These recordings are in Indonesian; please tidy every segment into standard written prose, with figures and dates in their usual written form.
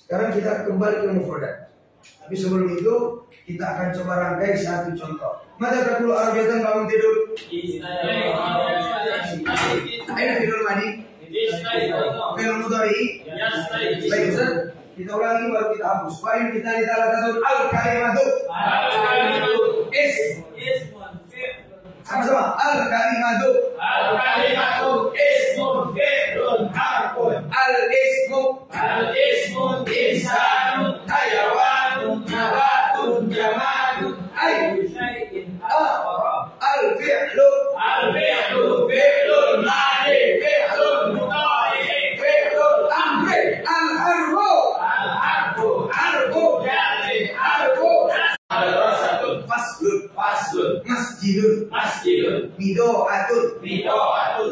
Sekarang kita kembali ke mufradat. Tapi sebelum itu kita akan coba rangkai satu contoh. Mata takulu arabiyatan bangun tidur. Aina fi'il madi. Fi'il mudhari. Baik, Ustaz. Kita ulangi baru kita hapus. Fa'il kita ditalatatun al-kalimatu. Sama-sama. Al-kalimatu. Ismun fi'lun harfun. Al-ismu insanun hayawanun nabatun jamadun ayyu syai'in al-fi'lu fi'lun madi fi'lun mudhari fi'lun amri al-harfu harfu jadi harfu faslun masjidun mido'atun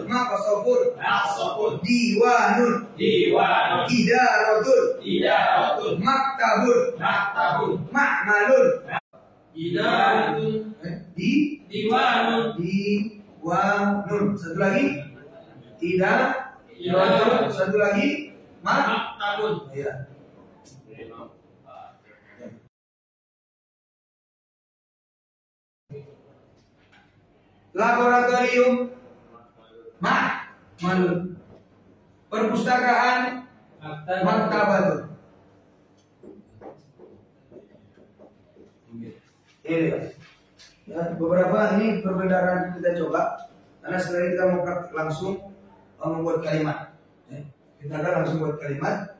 maqsafun diwanun idaratun maktabun ma'malun diwanun satu lagi satu lagi maktabun. Ya. Laboratorium makmalun. Perpustakaan maktabatun. Ini ya, beberapa ini perbedaan kita coba karena sebenarnya kita mau praktik langsung membuat kalimat. Kita akan langsung buat kalimat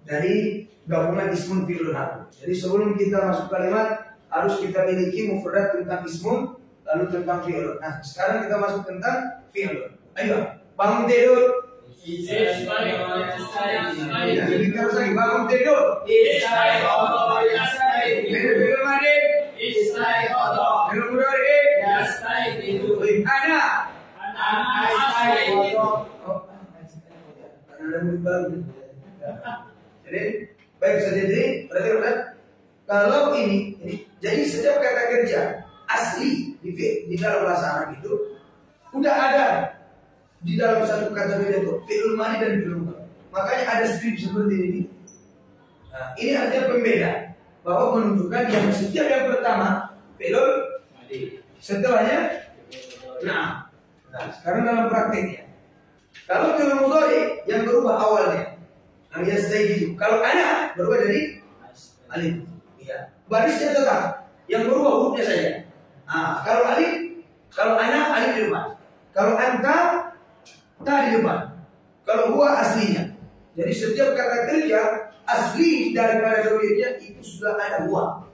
dari gabungan ismun fi'lun harfun. Jadi sebelum kita masuk kalimat harus kita miliki mufradat tentang ismun lalu tentang fi'lun. Nah, sekarang kita masuk tentang fi'lun. Ayo, bangun tidur. Bangun tidur. Fi'il madi. Fi'il mudhari. Ana. Jadi baik saja. Jadi berarti kalau ini jadi setiap kata kerja asli di dalam bahasa Arab itu udah ada di dalam satu kata kerja itu fi'il madi dan fi'il mudhari. Makanya ada strip seperti ini. Nah, ini artinya pembeda bahwa menunjukkan yang setiap yang pertama fi'il madi, setelahnya nah sekarang dalam prakteknya kalau fi'il mudhari yang berubah awalnya alias itu, kalau ana berubah dari alif. Iya. Barisnya tetap, yang berubah hurufnya saja. Nah, kalau alif, kalau ana alif di depan. Kalau anta ta di depan. Kalau huwa aslinya. Jadi setiap kata kerja asli daripada domirnya itu sudah ada huwa.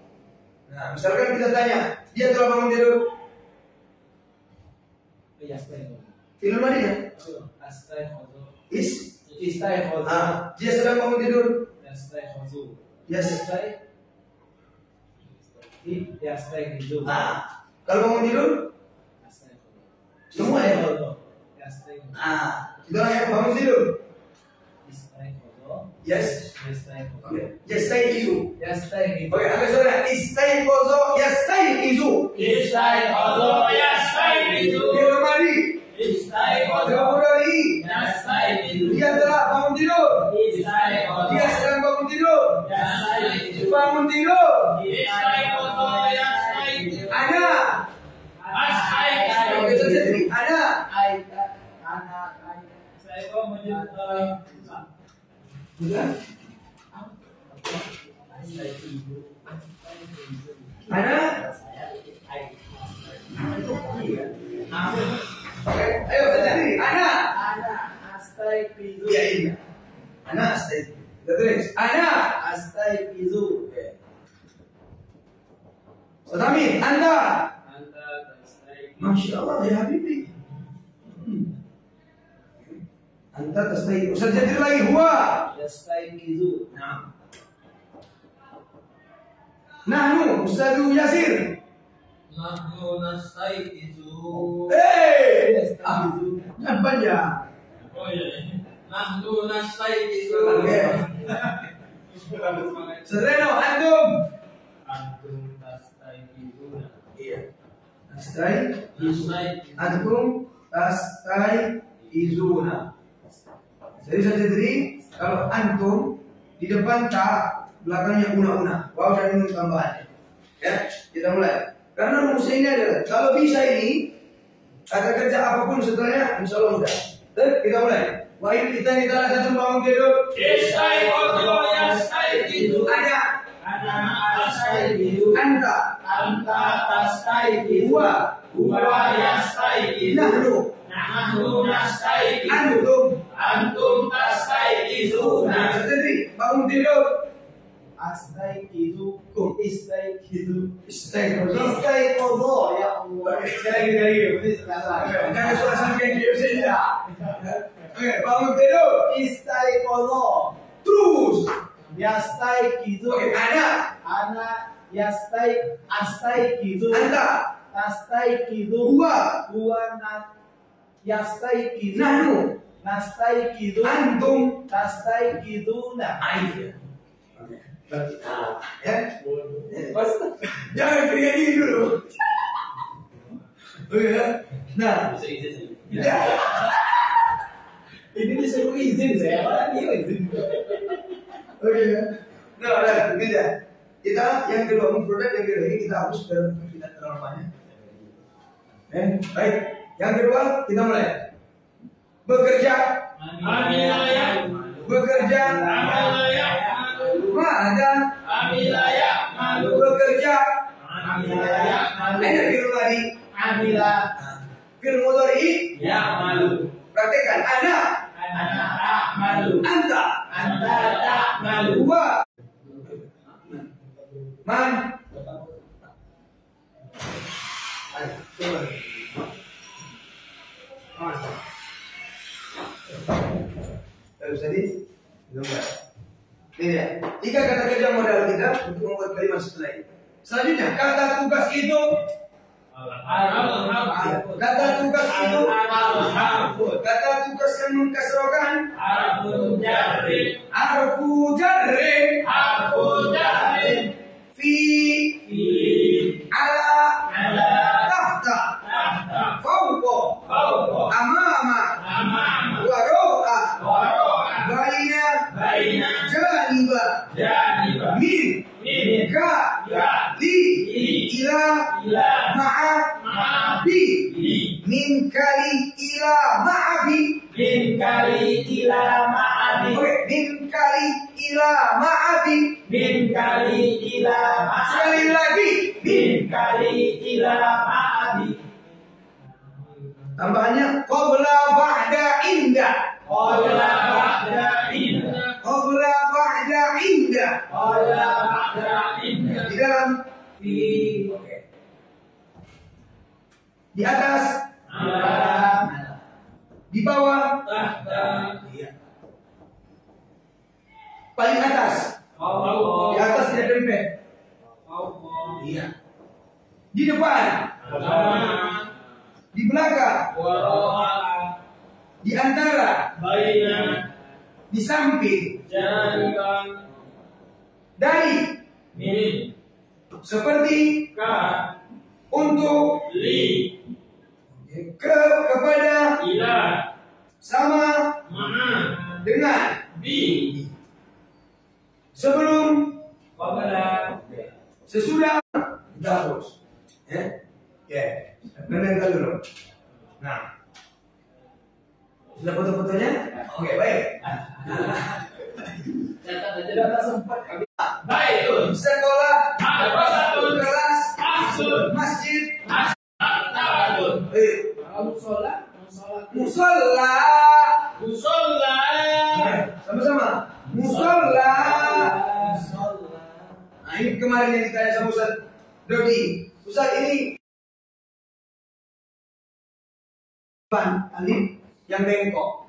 Nah, misalkan kita tanya, dia telah bangun tidur. Fi'il madi ya? Dia sedang bangun tidur. Kalau bangun tidur semua ya. Itu yang bangun tidur. Yes. Yastaiqizu. Oke, apa saudara? Istaiqaza yastaiqizu. Fi'il madi. Fi'il mudhari. Dia telah bangun tidur. Dia sedang bangun tidur. Bangun tidur. Ada. Oke, jadi ada. Bukan? Ada? Ayo jadi ada. Iya iya. Ana astaiqizu. Terus ana astaiqizu. Sadami, anda. Masya Allah ya Habibi. Anta tastaiqizu. Ustaz jadi lagi huwa yastaiqizu. Nah. Nahnu Ustazu Yasir. Nahnu nastaiqizu. Jangan panjang. Oh iya. Nahnu nastaiqizu. Sereno antum. Antum tastaiqizuna. Iya. Antum tastaiqizuna. Jadi saya jadi kalau antum di depan ta, belakangnya una. Waw dan nun tambahan. Ya, kita mulai. Karena rumusnya ini adalah kalau bisa ini kata kerja apapun setelahnya, insya Allah mudah. Kita mulai. Wahid kita satu bangun tidur. Istaiqadha yastaiqizu. Ada. Ana astaiqizu. Anta. Anta tastaiqizu. Huwa yastaiqizu. Nahnu nastaiqizu. Antum tastaiqizuna. Jadi bangun tidur. Astaiqizu. Istaiqizu. Istaiqadha ya Allah. Jangan suara sampai dia saja. Oke, bangun tidur. Istaiqadha. Terus. Yastaiqizu. Oke, ada. Ana astaiqizu. Anta. Nastaiqizu. Huwa yastaiqizu. Nahnu. Nastaiqizu. Antum. Tastaikizuna. Oke. Ya. Jangan kritik dulu. Oke ya. Nah, ya. Ini disuruh izin saya. Orang dia izin. Oke ya. Nah, tidak. Kita yang kedua mufradat, yang kedua ini kita hapus dan tidak terlalu banyak. Baik. Yang kedua kita mulai. Bekerja. Bekerja. Mada. Bekerja. Ada film tadi. Film mudhari. Praktekkan. Ana. Anta. Huwa. Man. Ayo, coba. Terus tadi, ini ya. 3 kata kerja modal kita untuk membuat kalimat setelah ini. Selanjutnya, kata tugas itu. Kata tugas itu. Kata tugas yang mengkasrokan. Harfu jarrin. Fi. Ala. Tahta. Fawqa. Amama. Waro'a. Baina. Janiba. Min. Ka. Li. Ila. Ma'a. Bi. Min kali ila ma'abi. Oke, min kali ila ma'abi. Sekali lagi. Tambahannya qabla ba'da inda. Di dalam. Oke. Di atas. Di bawah. Iya. Paling atas. Di atas tidak dempet. Iya. Di depan. Di belakang. Di antara. Di samping. Dari. Seperti. Untuk. Kepada. Sama. Dengan. Sebelum. Sesudah. Kita terus. Ya. Menentukan dulu. Nah. Sudah foto-fotonya? Oke, baik. Tidak sempat. Sekolah. Kelas. Masjid. Musola. Sama-sama. Musola. Nah, ini kemarin yang ditanya sama Ustaz Dodi. Ustaz ini alif yang bengkok.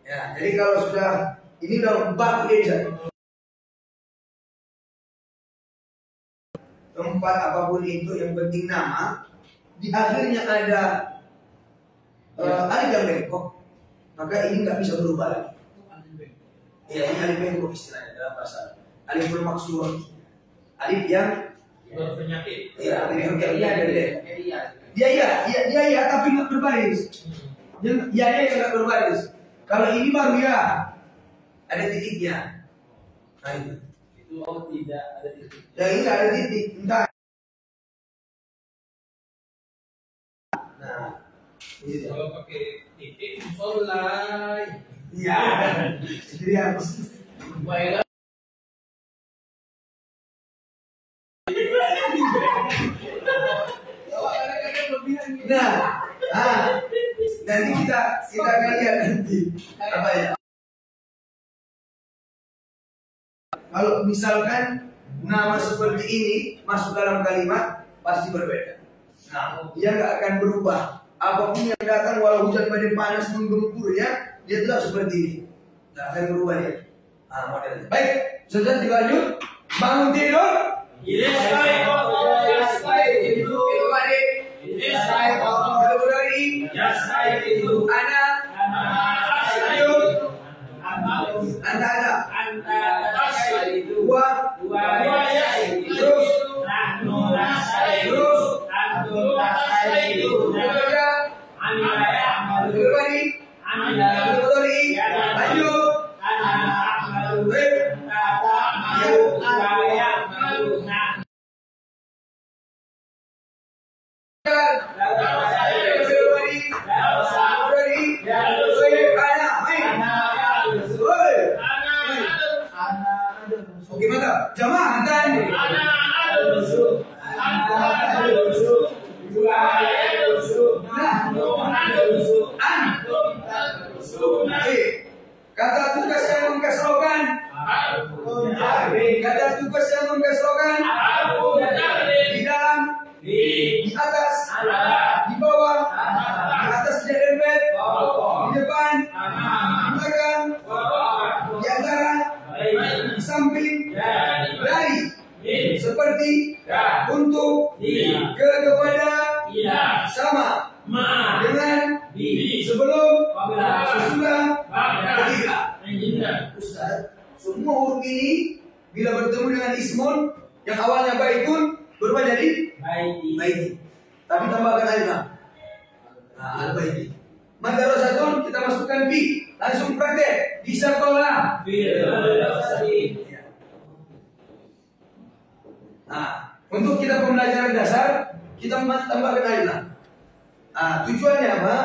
Ya, jadi kalau sudah ini udah bab aja. Tempat apapun itu yang penting nama di akhirnya ada alif yang bengkok, maka ini nggak bisa berubah lagi. Ya, ini alif bengkok istilahnya dalam bahasa. Alif bermaksud alif yang berpenyakit. Ya, alif yang dia tapi nggak berbaris. Yang ya yang nggak berbaris. Kalau ini baru ya ada titiknya. Nah, itu. Itu tidak ada titik. Yang ini ada titik, entah. Nah, ini dia. Kalau pakai titik musolai. Iya. Jadi harus. Baiklah. Nah, nanti kita akan lihat nanti apa ya. Kalau misalkan nama seperti ini masuk dalam kalimat pasti berbeda. Nah, dia nggak akan berubah. Apapun yang datang walau hujan badai panas menggempur ya, dia tetap seperti ini. Nggak akan berubah dia. Nah, modelnya. Baik, sudah dilanjut. Bangun tidur. Gimana? Jamaah kan? Kata tugas yang mengkesokan. Kata tugas yang mengkesokan. Di dalam, di atas, di bawah, di atas tidak dempet, di depan, di belakang, di antara, di samping, dari, seperti, untuk, kepada, sama, dengan, sebelum, sesudah, ketika. Ustaz, semua huruf ini bila bertemu dengan ismun yang awalnya baikun berubah jadi baiti. Tapi tambahkan alif lam. Nah, al-baiti. Madrasatun kita masukkan fi. Langsung praktek di sekolah. Nah, untuk kita pembelajaran dasar kita tambahkan alif lam. Nah, tujuannya apa?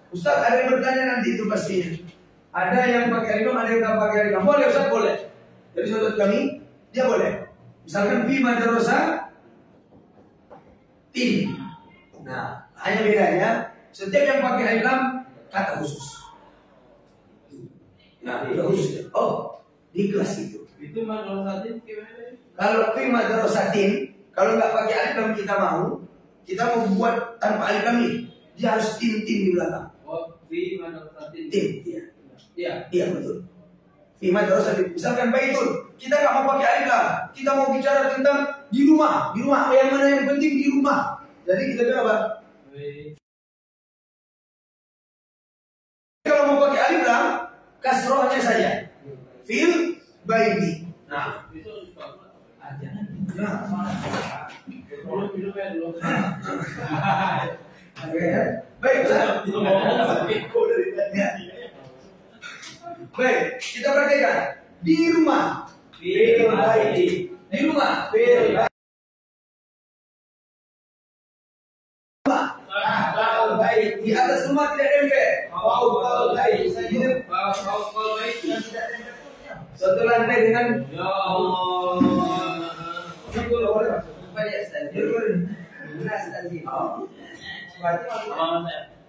Ustaz ada yang bertanya nanti itu pastinya. Ada yang pakai alif lam, ada yang tak pakai alif lam. Boleh Ustaz, boleh. Jadi saudara kami dia boleh. Misalkan fi madrasah tin. Nah, hanya bedanya setiap yang pakai alif lam kata khusus. Nah, itu khusus. Oh, di kelas itu. Itu madrasatin gimana? Kalau fi madrasatin, kalau nggak pakai alif lam kita mau buat tanpa alif lam ini, dia harus tin di belakang. Oh, fi madrasatin. Tin, iya. Iya. Iya betul. Fi madrasatin. Misalkan baitun, kita nggak mau pakai alif lam, kita mau bicara tentang di rumah. Di rumah yang mana yang penting di rumah. Jadi kita bilang apa? Kalau mau pakai alif lam, kasrohnya saja. Fil baiti. Nah, Itu jangan. Minum ya dulu. Baik, Ustaz. Ya. Baik, kita praktekkan. Di rumah. Fil baiti. Di rumah. Fil baiti. Di atas rumah tidak dempet. Fawqal baiti. Fawqal baiti. Satu lantai dengan Ya Allah.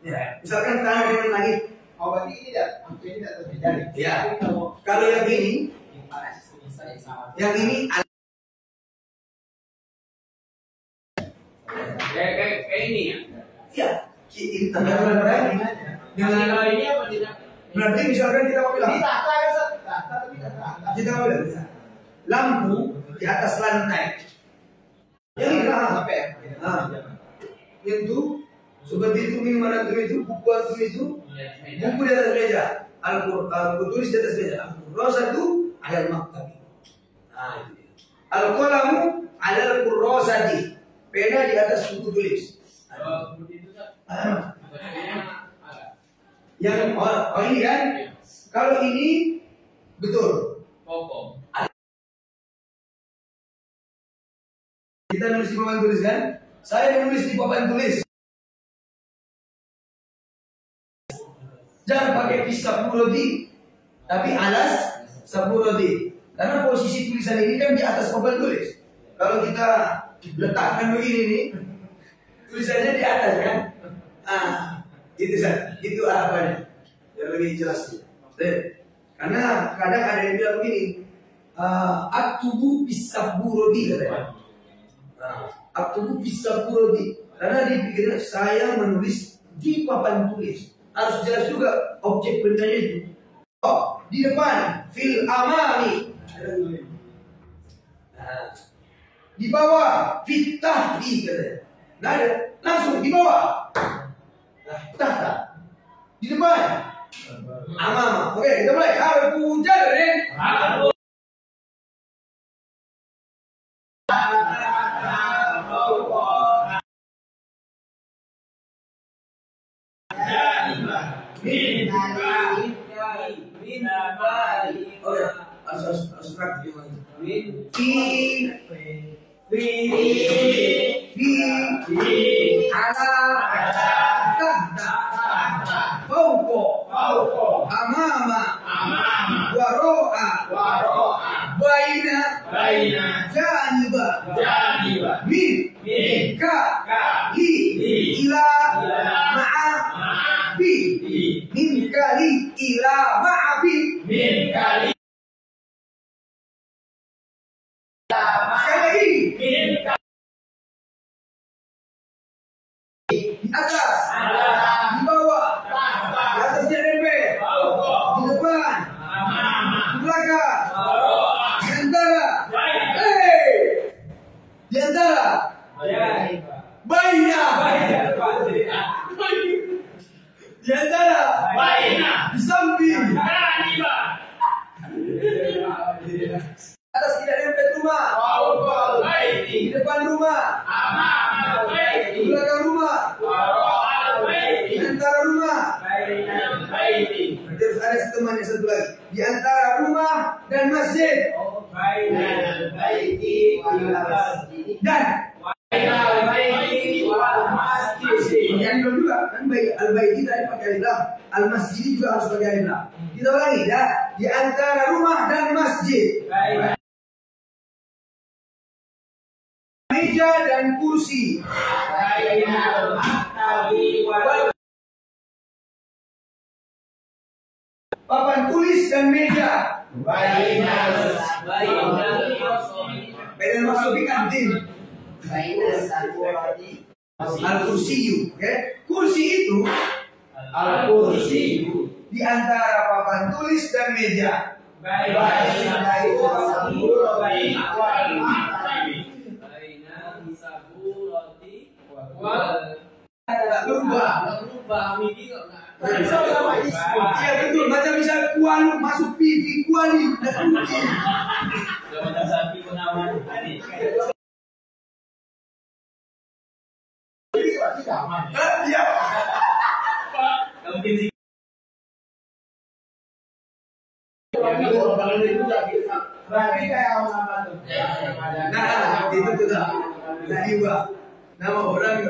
ya, misalkan tangan dengan langit. Berarti ini tidak terjadi. Ya. Kalau yang ini Kayak ini ya. ya, ini tanda berani. Dengan Ini apa tidak? berarti misalkan kita mau bilang, kita mau bilang lampu di atas lantai. Yang ini lah. Itu seperti itu minuman antum itu, buku antum itu, buku di atas meja, Al-Qur'an tulis di atas meja. Al-Qur'an itu ada maktab. Nah itu dia. Al-Qalamu ada Al-Qur'an pena di atas buku tulis. Yang ini kan, kalau ini betul. Pokok. Kita nulis di papan tulis kan? Saya menulis di papan tulis. Jangan pakai fisabulodi, tapi alas sabulodi. Karena posisi tulisan ini kan di atas papan tulis. Kalau kita letakkan begini nih, tulisannya di atas kan? Itu saja. Itu harapannya. Biar lebih jelas. Karena kadang ada yang bilang begini, aktubu fisabulodi katanya. Aktubu fisabulodi. Karena dipikir saya menulis di papan tulis. Harus jelas juga objek bendanya itu. Oh, di depan fil amami. Di bawah fitahti katanya. Nggak ada, langsung di bawah. Tahta. Di depan amama. Oke, kita mulai. Harfu jarrin. Harus praktik ala tahta fauqa amama waro'a baina janiba min ka li ila ma'a bi min kali ila ma'a bi di atas, di bawah, di atas JNB, di depan, di belakang, di antara, di antara, baina, di antara, di samping, atas tidak dempet rumah, di depan rumah, di belakang rumah, di antara rumah. Terus ada teman yang satu lagi, di antara rumah dan masjid. Dan yang belum juga kan baik al-baiti tadi pakai alif lam, al-masjid juga harus pakai alif lam. Kita ulangi ya, di antara rumah dan masjid. Meja dan kursi. Papan tulis dan meja. Bainal maksudi kantin. Al-kursiyu, oke? Kursi itu di antara papan tulis dan meja. Tak berubah. Iya betul, macam bisa kuali masuk pipi kuali. Iya. Nah, itu sudah. Nah, juga nama orang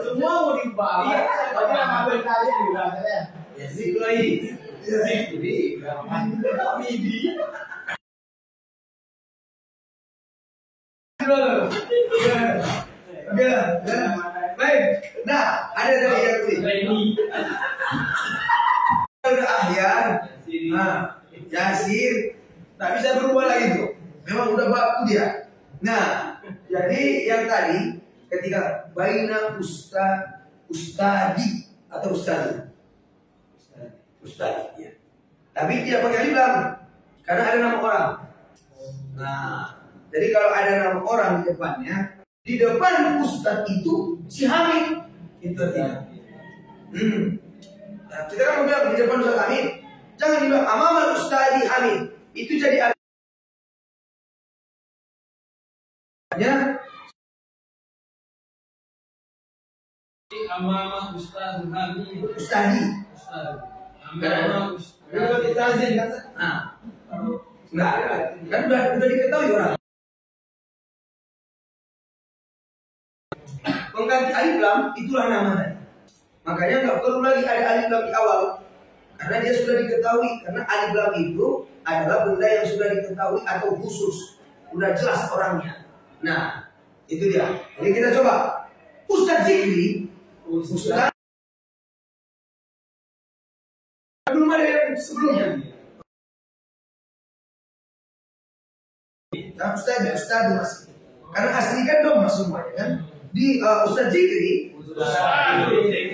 semua mau dibawa. Nama berkali juga saya. Ziklai. Baik. Nah, ada tadi yang tulis. Udah ahyar. Nah, Yasir tak bisa berubah lagi tuh. Memang udah baku dia. Nah, jadi yang tadi ketika baina ustadi atau ustadi ya. Tapi tidak pakai alif lam karena ada nama orang. Nah, jadi kalau ada nama orang di depannya, di depan ustad itu si Hamid itu artinya. Nah, kita kan mau bilang di depan Ustaz Hamid, jangan dibilang amamal ustadi Hamid. Itu jadi artinya Amamah Ustaz Hamid. ustadi. Amamah Ustaz. Nah, enggak, kan udah diketahui orang. itulah namanya. Makanya nggak perlu lagi ada alif lam di awal, karena dia sudah diketahui. Karena alif lam itu adalah benda yang sudah diketahui atau khusus, udah jelas orangnya. Nah, itu dia. Jadi kita coba. Ustaz Zikri, Ustaz belum ada yang sebelumnya. Nah, Ustaz masih. Karena asli kan dong semuanya kan. Di Ustaz Zikri,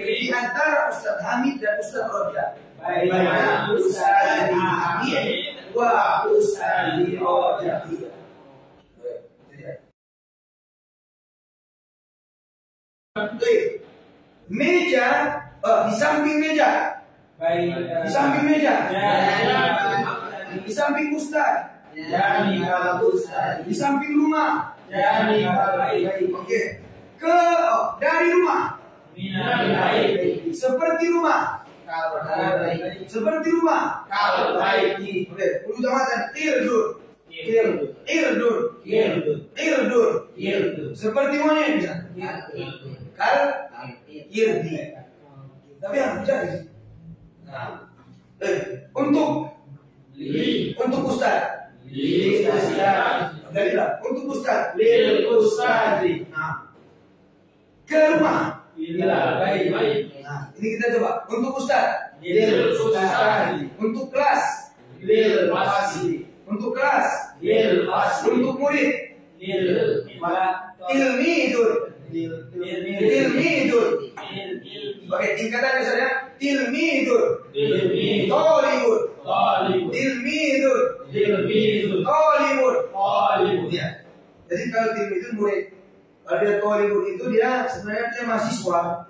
di antara Ustaz Hamid dan Ustaz Roja. Baik, Ustaz Hamid wa Ustaz Roja. Meja, di samping meja. Di samping meja. Di samping Ustaz. Di samping rumah. Oke. Dari rumah. Seperti rumah. Seperti rumah. Oke, perlu jawatan. Irdur. Seperti monyet. Irdi. Tapi harus jadi. Untuk Ustaz. Untuk Ustaz. Nah, ke rumah. Nah, ini kita coba. Untuk Ustaz. Untuk kelas. Untuk kelas. Untuk murid. Tilmidur. Oke, tingkatan misalnya tilmidur. Tolibur. Tilmidur. Tolibur. Ya. Jadi kalau tilmidur murid, kalau dia tolibur itu dia sebenarnya dia mahasiswa.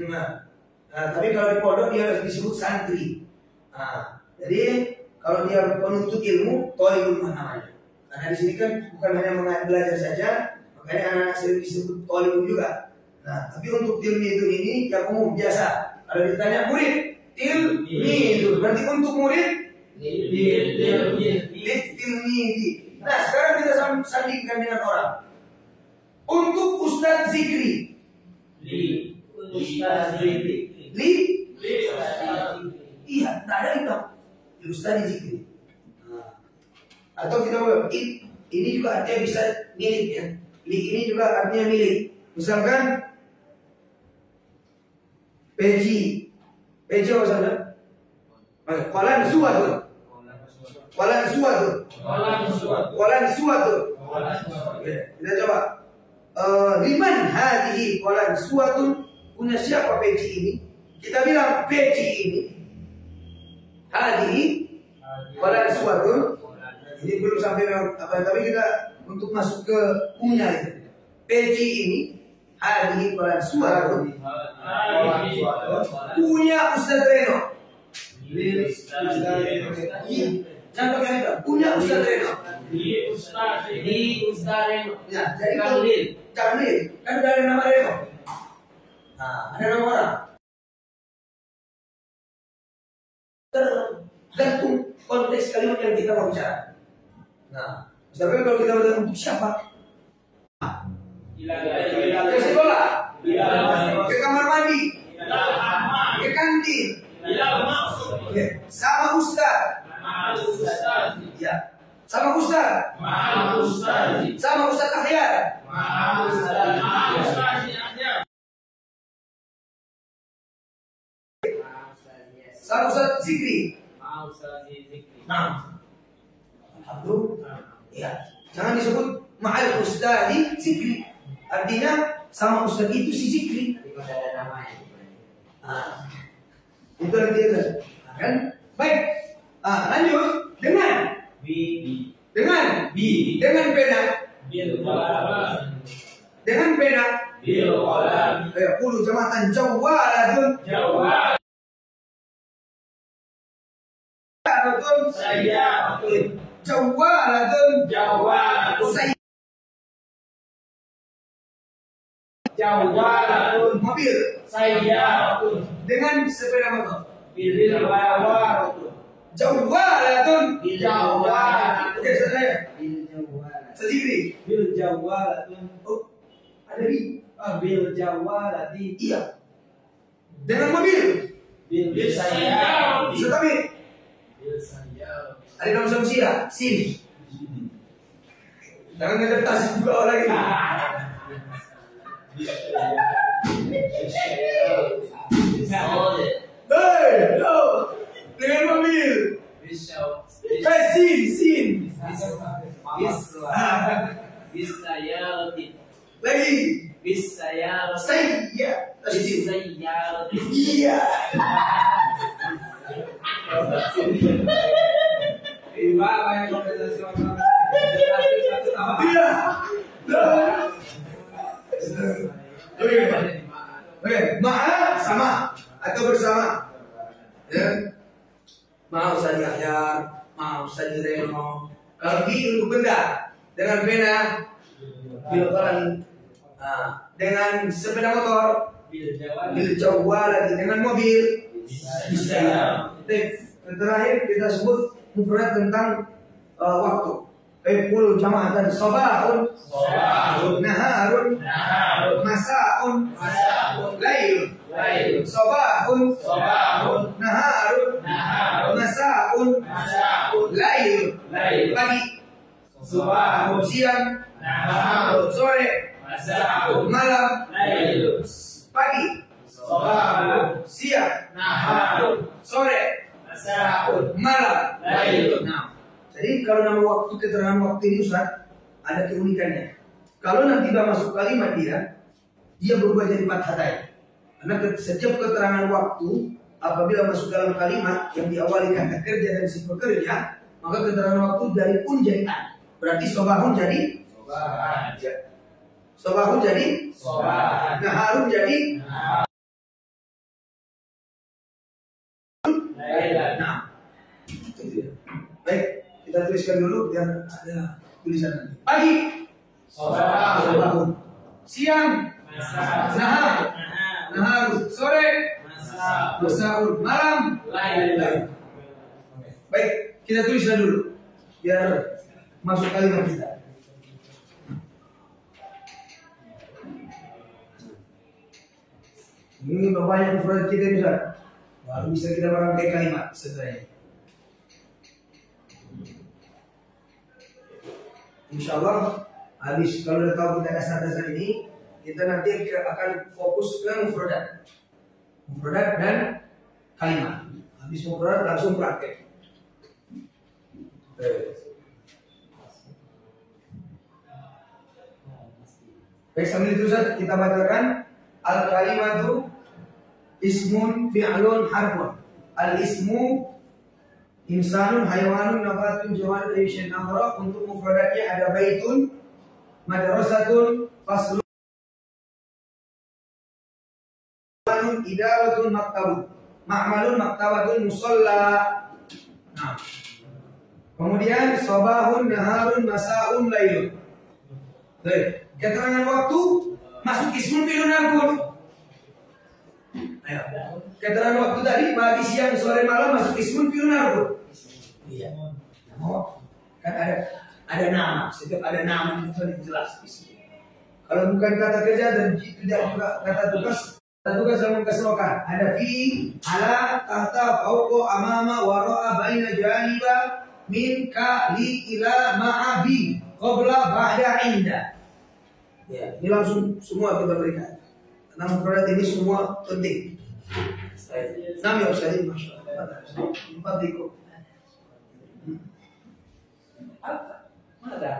Nah, tapi kalau di pondok dia harus disebut santri. Nah, jadi kalau dia penuntut ilmu, tolibur namanya. Karena di sini kan bukan hanya belajar saja, makanya anak-anak sering disebut tolibur juga. Nah, tapi untuk tilmidur ini yang umum biasa. Kalau ditanya murid, tilmidur. Berarti untuk murid, tilmidi. Nah, sekarang kita sandingkan dengan orang. Untuk Ustaz Zikri. Iya, tidak ada itu. Ustaz Zikri. Atau kita bilang, ini juga artinya bisa milik ya. Ini juga artinya milik. Misalkan Peci apa saja? Qalan suatu. Kita coba. Liman hadihi qalan suatu, punya siapa peci ini? Kita bilang peci ini. Hadihi qalan suatu. Ini belum sampai tapi kita untuk masuk ke punya itu. Peci ini hadihi qalan suatu. Punya Ustaz Reno. Contoh kan itu. Punya Ustaz Reno. Di Ustaz Reno. Ya, jadi Kamil. Kan udah ada nama Reno. Nah, ada nama orang. Tergantung konteks kalimat yang kita mau bicara. Nah, misalkan kalau kita bicara untuk siapa? Ke sekolah. Ke kamar mandi. Ke kantin. Sama Ustaz. Ya. Sama Ustaz. Sama Ustaz Ahyar. Sama Ustaz Zikri. Nah, alhamdulillah. Ya, jangan disebut ma'al Ustazi Zikri. Artinya sama Ustaz itu si Zikri. Itu artinya kan? Baik. Lanjut dengan pena. Dengan pena. Qulu jama'atan jawalatun. Jawalatun. Mobil. Dengan sepeda motor. Jawalatun. Oke, saya. Sedikit. Oh, ada di. Bil Jawa tadi. Iya. Dengan mobil. Bil saya. Bisa tapi Bil saya. ada dalam samsia. Sini. Jangan ngejar tas juga orang ini. Hei, lo dengan mobil. Sin. Bisayarati. Lagi. Bisayarati. Saya. Bisayarati. Iya. Iya. Oke, maaf sama atau bersama. Ya. Mau Ustaz Yahya, mau Ustaz Reno. Kalau Bi untuk benda dengan pena, bil qalam. Nah, dengan sepeda motor, bil Jawa lagi dengan mobil. Bisa. Terakhir kita sebut mufrad tentang waktu. Full jama'atan sabahun, naharun, masa'un, lail, sabahun, naharun, masa'un, lail, pagi, siang, sore, malam, pagi, siang, sore, malam. Nah, jadi kalau nama waktu, keterangan waktu ini Ustaz, ada keunikannya. Kalau nanti kita masuk kalimat dia berubah jadi fathatain. Karena setiap keterangan waktu apabila masuk dalam kalimat yang diawali kata kerja dan si pekerja, maka keterangan waktu dari pun jadi an. Berarti sobahun jadi sobahun jadi naharun jadi nah. Baik, kita tuliskan dulu biar ada tulisan nanti. Pagi, sobahun. Siang, nahar. Sore, masaun. Malam, lain. Baik, kita tuliskan dulu biar masuk kalimat kita. Ini bapaknya mufrad kita bisa. Baru bisa kita merangkai kalimat setelahnya. Insya Allah habis kalau udah tahu kita dasar-dasar ini, kita nanti akan fokus ke mufradat dan kalimat. Habis mufradat langsung praktek. Baik, sambil itu kita bacakan al-kalimatu ismun fi'lun harfun. Al-ismu insanun, haywanun, nabatun, jawadun, ayushin akhara. Untuk mufradatnya ada baitun, madrasatun, faslun, idaratun, maktabun, ma'malun, maktabatun, musalla. Nah, kemudian sobahun, naharun, masaun, lailun. Baik, keterangan waktu masuk ismun fi'lun harfun. Ayo. Keterangan waktu tadi pagi, siang, sore, malam masuk ismun fi'lun harfun. Iya. Oh, kan ada nama. Setiap ada nama itu jelas. Kalau bukan kata kerja dan tidak juga kata tugas yang mengkeserokan. Ada fi, ala, tahta, fauqa, amama, wara'a, baina, janiba, min, ka, li, ila, ma'a, bi, qabla, ba'da, inda. Ya, ini langsung semua kita berikan. Nama produk ini semua penting. Nama Ustaz, masya Allah. 4 ikut.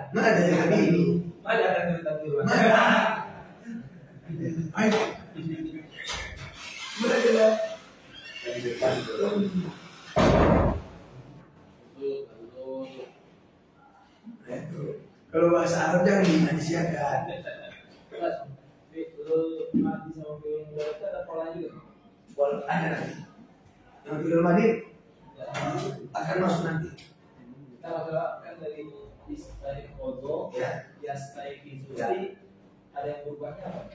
Mana ada yang ini? Mana ada yang dulu? Ayo. Mana ada? Kalau bahasa Arab jangan dimanusiakan. Mati sama film itu ada pola juga. Pola ada nanti. Yang film mati akan masuk nanti. Kalau kan dari foto, yastai kizuti, ada yang berubahnya apa?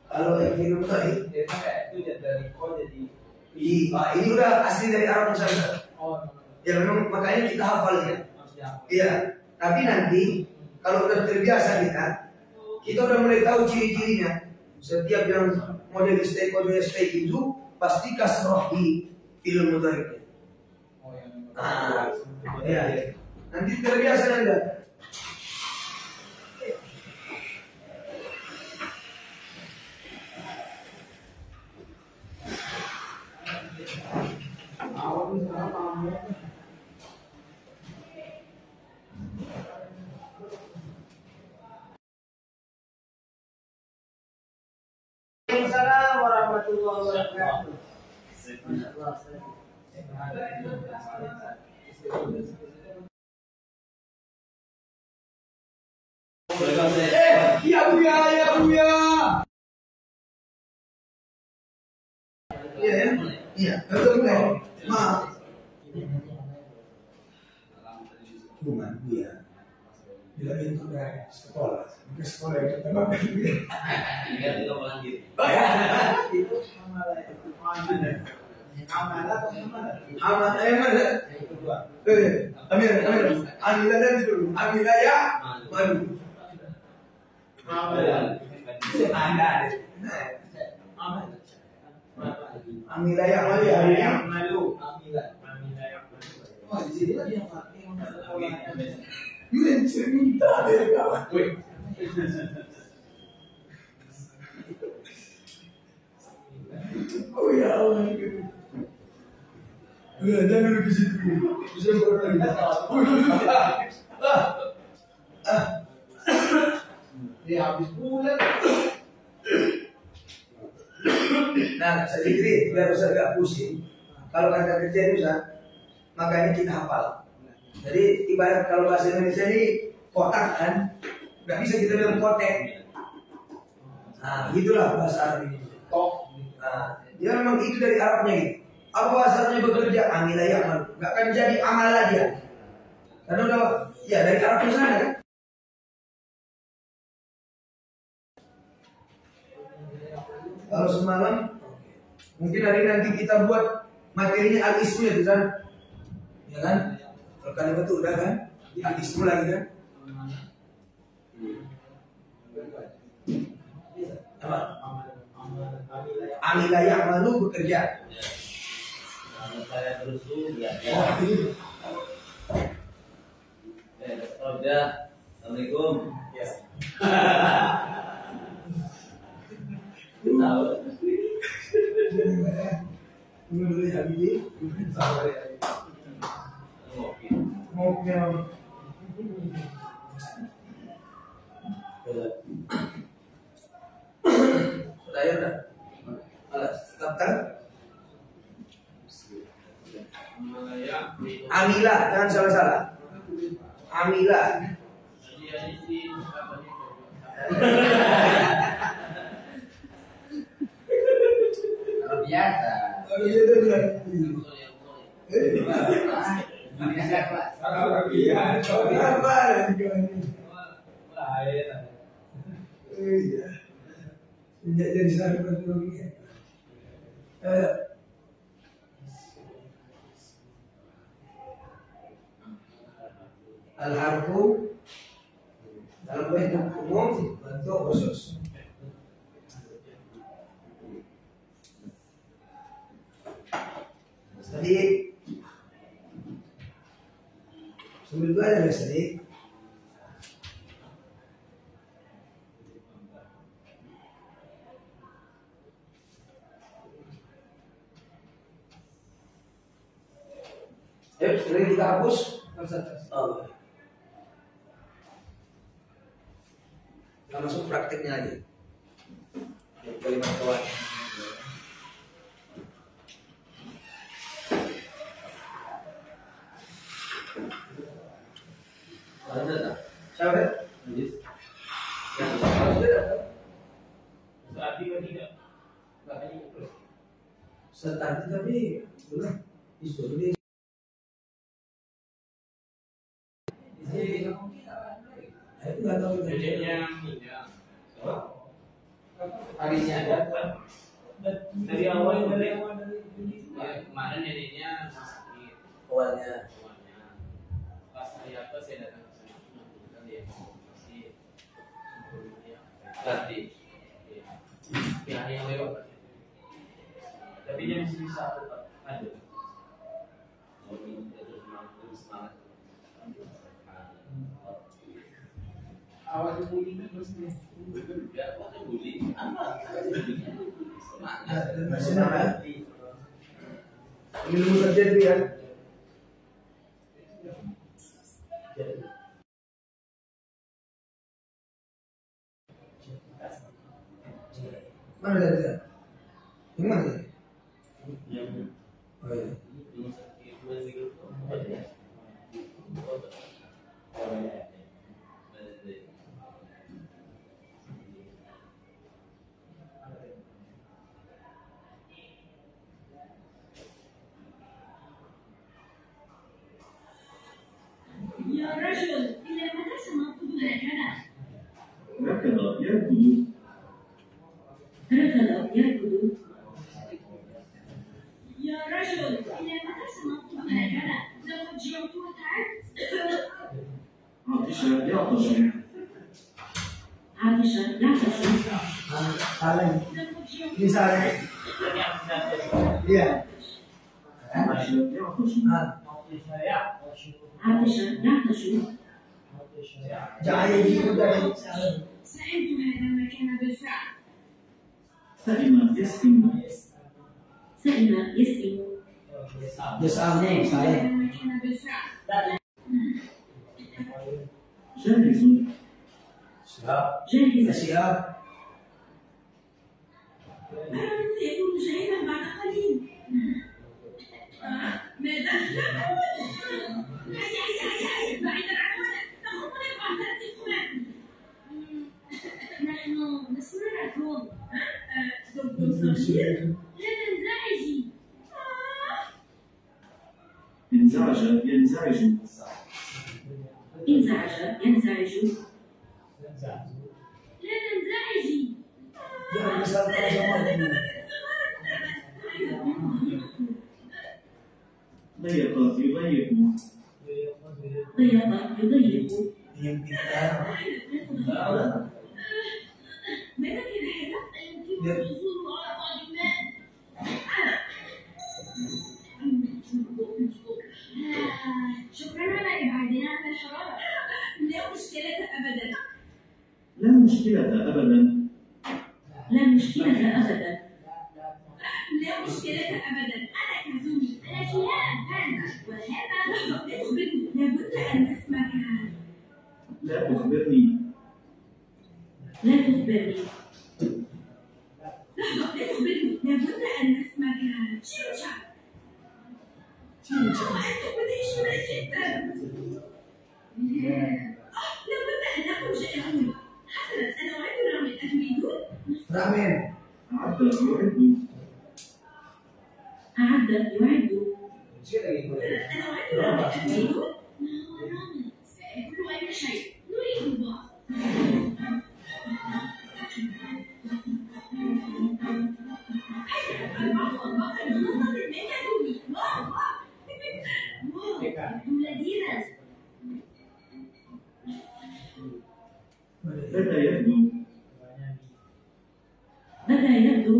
Kalau yang film tadi, Kayak itu dari ko jadi ini udah asli dari Arab Nusantara. oh, Ya memang makanya kita hafalnya. maksudnya Iya. Tapi nanti kalau udah terbiasa kita udah mulai tahu ciri-cirinya. Setiap yang model stay itu pasti kasroh di film mudhari. Ya. Nanti terbiasa Anda. Waalaikumsalam warahmatullahi wabarakatuh. Iya Buya, iya Buya. Iya ya, iya betul kan? Maaf. Bukan Buya. Bila itu dari sekolah, ke sekolah itu tempat Buya. Iya, itu orang gitu. Itu amalah mana? Amir, amilah dan dulu, amilah ya, malu. Amilah ya malu ya, malu. Oh di sini lagi yang cerita deh kawan. Oh ya Allah. Jangan duduk di situ. Bisa berani. Dia habis pulang. Nah, sedikit biar Ustaz gak pusing. Kalau kata kerja ini Ustaz, makanya kita hafal. Jadi ibarat kalau bahasa Indonesia ini kotak kan, nggak bisa kita bilang kotek. Nah, gitulah bahasa Arab ini. Nah, dia memang itu dari Arabnya gitu. Apa bahasanya bekerja? Amila ya'mal. Nggak akan jadi amalah dia. Karena udah ya dari Arab ke sana kan. Kalau semalam mungkin hari nanti kita buat materinya al-ismu ya kan? Ya kan? Kalau kalimat itu udah kan? Al-ismu lagi kan? Apa? Amila ya'malu bekerja. Kalau saya terus ya. Udah. Assalamualaikum. Ya. Tahu. Dulu ya Bibi. Ngopi. Sudah ya udah. Alas, daftar. Amila, jangan salah-salah. Amila. Biasa. Jadi sahabat dulu. Al-harfu dalam bentuk umum, bentuk khusus. Tadi sambil belajar ya tadi. Sering kita hapus. Oh. Kita masuk prakteknya aja. Kalimat kawan. Ada tak? Siapa? Hadis. Yang sudah. Saat ini tidak. Setati tapi belum disuruh dia. Itu nggak tahu Jadinya tidak. Harinya ada. Dari awal kemarin jadinya sakit awalnya. pas hari apa saya datang ke sana kan dia masih tadi ada yang lewat. Tapi dia masih bisa tetap ada. Awal bully kan mesti. Ya, waktu bully apa? Masih ada. Ilmu saja dia. Mana dia? Yang mana dia? Oh iya. يا رجل إلى متى سنرقد هكذا؟ ركض يركض. ركض يركض. يا رجل إلى متى سنرقد هكذا؟ لقد جعت وتعبت. عطش يعطش. عطش يعطش. Salah. لقد جعت. Ini salah. Iya. عطش يعطش. عطش يعطش. Jangan gitu dari. سئمت هذا المكان بالفعل. سئم يسئم. سئم يسئم. Biasa سئمت هذا saya. المكان بالفعل. جاهز. Siap. جاهز. Siap. أرى سيكون جاهزا بعد قليل. ماذا؟ هيا هيا هيا هيا بعيدا عن هنا تخطني بعثرة القمام. نحن لسنا نركض. دب صغير. لا تنزعجي. انزعج ينزعج. انزعج ينزعج. لا تنزعجي. Jangan disalahkan sama ini. ضيق يضيق. ضيق يضيق. Yang pintar. ماذا كان هذا؟ يمكن الحصول على بعض الماء. شكرا على إبعادنا عن الحرارة. لا مشكلة أبدا. لا مشكلة أبدا. لا مشكلة أبدا. لا مشكلة أبدا. أنا كازومي. أنا شهاب باندا. وهذا يخبرني. لابد أن اسمك. لا تخبرني. لا تخبرني. يخبرني. لابد أن اسمك. شيوشا. أنت مدهشون جدا. لابد أن نخرج إلى هنا. حسنا سنعد الرمل. أتريدون؟ Ramen. أعد يعد. أعد يعد. Sini lagi. سنعد الرمل. أتريدون؟ ما هو الرمل؟ سيأكل أي شيء. نريد البعض. هيا البعض والباقي المنتظر من يزوني. واو واو. واو لذيذة. بدأ يبدو. بدأ يبدو.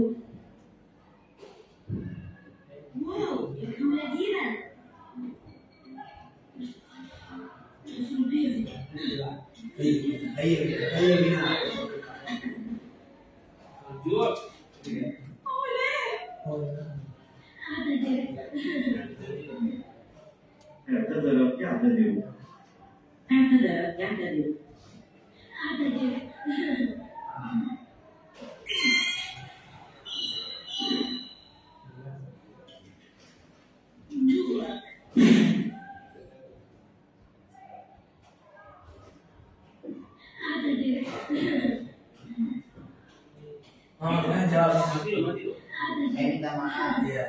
واو يبدو لذيذا. Ayo bina. Lanjut. اعتذر يعتذر. اعتذر يعتذر. اعتذر. Oh, jangan jawab. Mati lo, mati lo. Minta maaf. Iya.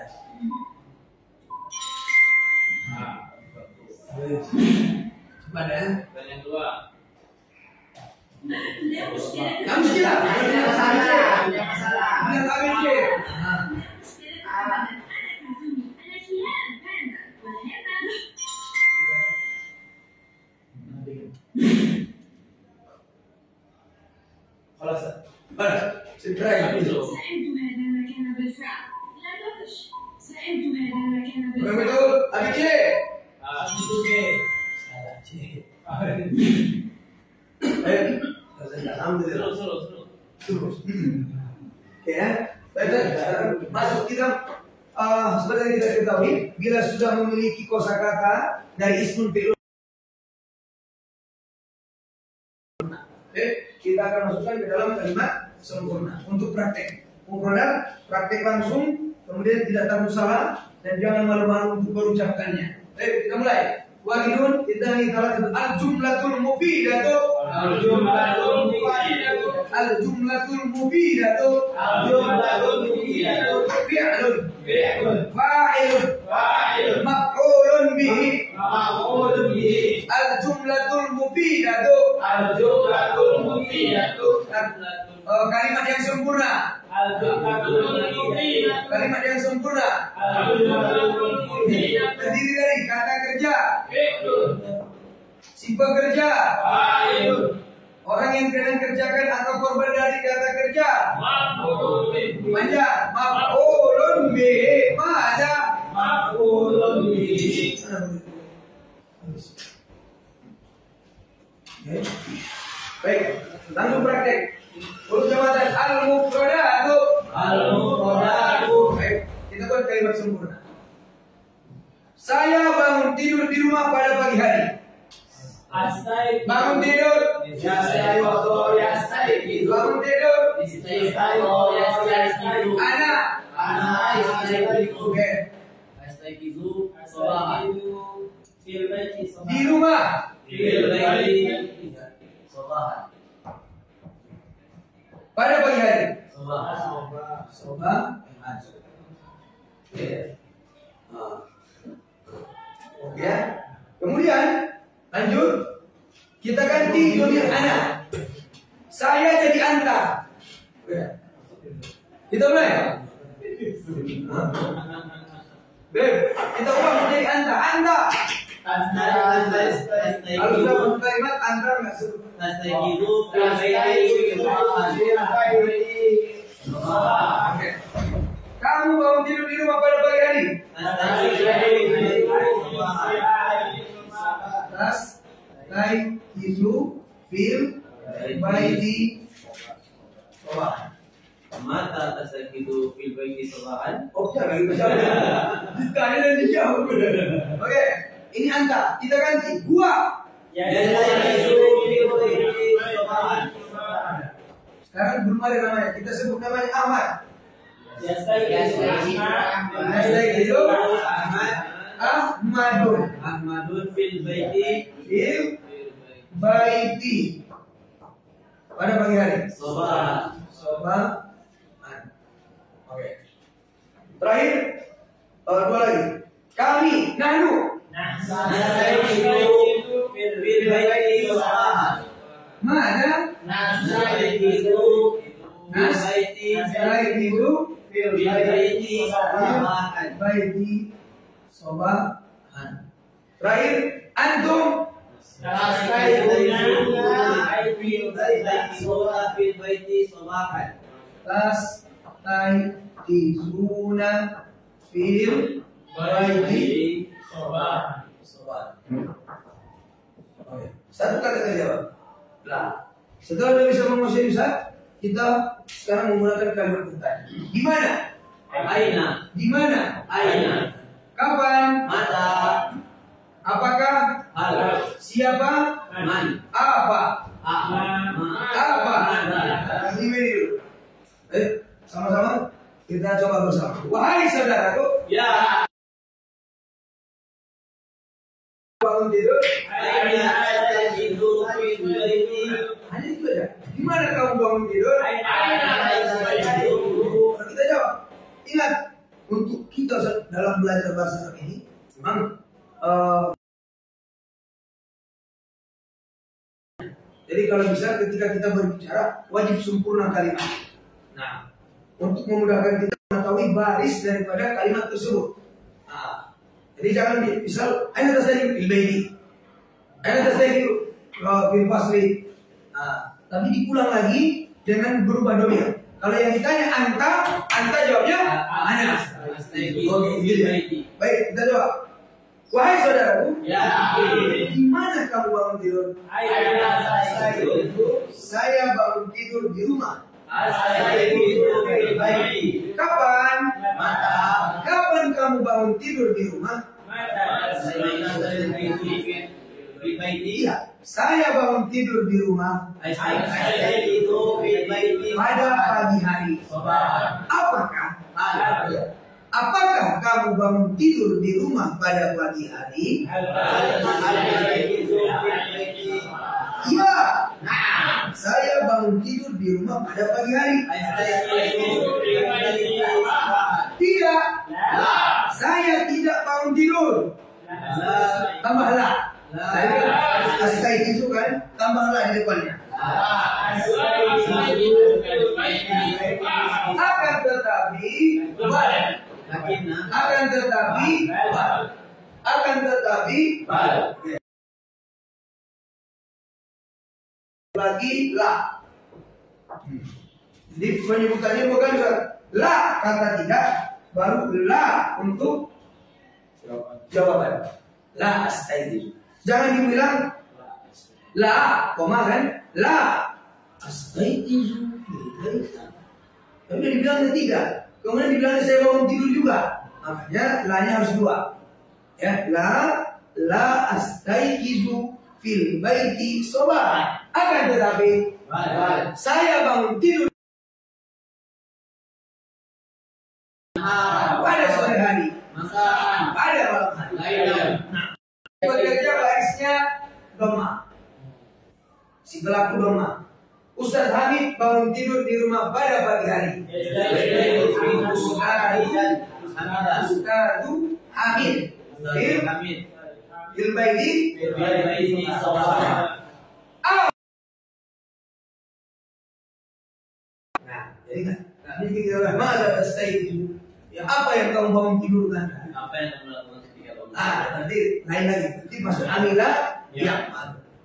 Nah, Pada dan yang kedua. kamu tidak ada masalah. Ada masalah. Bilang kami dulu. Segera ya. سئمت لا تطش. سألت هذا المكان Betul, Abi C. Alhamdulillah. Terus. Oke ya. Baik, masuk kita seperti yang kita ketahui, bila sudah memiliki kosakata dari ismun fi'il, kita akan masukkan ke dalam kalimat sempurna untuk praktek. Mufradat, praktek langsung, kemudian tidak takut salah dan jangan malu-malu untuk berucapkannya. Baik, kita mulai. Walidun kita ingin al-jumlatul mufidatu. Al-jumlatul mufidatu. Al-jumlatul mufidatu. Al-jumlatul mufidatu. Fi'lun. Fi'lun. Fa'ilun. Fa'ilun. Maf'ulun bihi. Maf'ulun bihi. Al-jumlatul mufidatu. Al-jumlatul mufidatu. Kalimat yang sempurna. Al-jumlatul mufidatu. Kalimat yang sempurna. Al-jumlatul mufidatu. Terdiri dari kata kerja. Fi'lun. Si pekerja. Fa'ilun. Orang yang sedang kerjakan atau korban dari kata kerja. Maf'ulun bihi. Manja. Maf'ulun bihi. Manja. Maf'ulun bihi. Baik, langsung praktek. Urut jabatan al-mufradatu. Al-mufradatu. Baik, kita buat kalimat sempurna. Saya bangun tidur di rumah pada pagi hari. Bangun tidur. Bangun tidur. Anak. Oke. Di rumah. Pada pagi hari. Soba. Oke. Kemudian lanjut. Kita ganti domir ana. Saya jadi anta. Kita mulai. Beb, kita ubah menjadi anta. Anta. Kalau sudah kalimat anta nggak sebut. Kamu bangun tidur di rumah pada pagi hari. Tas, tai, tisu, fil, baiti, sobahan. Mata tasakidu fil baiti sobahan. Oh, jangan ditanya dan dijawab. Oke, ini anta. Kita ganti. Gua. Sekarang belum ada namanya. Kita sebut namanya Ahmad. Ahmadun fil baiti. Fil baiti. Pada pagi hari. Sobahan. Oke. Terakhir dua lagi. Kami, nahnu. Fil baiti sobahan. Mana? Nasaidu fil baiti sobahan. Baiti sobahan. Terakhir, antum. Fil baiti sobahan. Tas, tai, tizuna, fil baiti sobahan. Oke. Satu kata saja, Pak. Setelah sudah bisa menguasai Ustaz, kita sekarang menggunakan kalimat bertanya. Di mana? Aina. Di mana? Aina. Kapan? Mata. Apakah? Hal. Siapa? Man. Apa? Apa? Ini dulu. Sama-sama kita coba bersama. Wahai saudaraku, Ya. bangun tidur. Aina tajidu fil baiti. Hanya itu aja. Di mana kamu bangun tidur? Kalau kita jawab, ingat untuk kita dalam belajar bahasa Arab ini, memang jadi kalau bisa ketika kita berbicara wajib sempurna kalimat. Nah, untuk memudahkan kita mengetahui baris daripada kalimat tersebut. Nah, jadi jangan misal aina tasdaqu bil baiti. Aina tasdaqu bil fasli. Nah, tapi diulang lagi dengan berubah domir. Kalau yang ditanya anta jawabnya ana. Baik, kita jawab. Wahai saudaraku, di mana kamu bangun tidur? Saya bangun tidur di rumah. Kapan? Kapan kamu bangun tidur di rumah? Iya, saya bangun tidur di rumah pada pagi hari. Apakah kamu bangun tidur di rumah pada pagi hari? Iya. Saya bangun tidur di rumah pada pagi hari. Tidak. Saya tidak bangun tidur. Tambahlah. Astai itu kan, tambahlah di depannya. Akan tetapi lagi lah. Jadi penyebutannya bukan lah kata tidak, baru lah untuk jawaban. La astaizu. Jangan dibilang la, koma kan? La astaizu. Tapi dibilang ketiga. Kemudian dibilang saya bangun tidur juga. Makanya la-nya harus dua. Ya, la astaizu fil baiti sobat. Akan tetapi saya bangun tidur pada sore hari, pada malam hari. Bekerja barisnya doma, si pelaku doma. Ustaz Hamid bangun tidur di rumah pada pagi hari. Ustaz Hamid Ilbaidi. Nah, jadi kan ini kita mana stay itu? Ya apa yang kamu bangun tidurkan? Apa yang kamu lakukan ketika bangun? Nanti lain lagi. Nanti masuk amilah. Ya.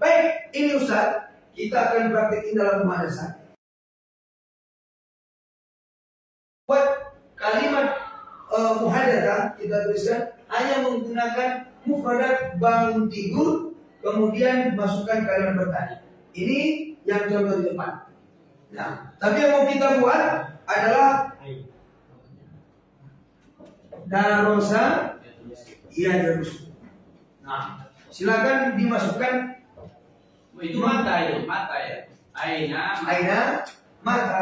Baik, ini Ustaz, kita akan praktekin dalam muhadasah. Buat kalimat muhadasah kita tuliskan hanya menggunakan mufradat bangun tidur, kemudian masukkan kalimat bertanya. Ini yang contoh di depan. Nah, tapi yang mau kita buat adalah darosa darus. Nah, silakan dimasukkan. Itu mata ya. Aina mata.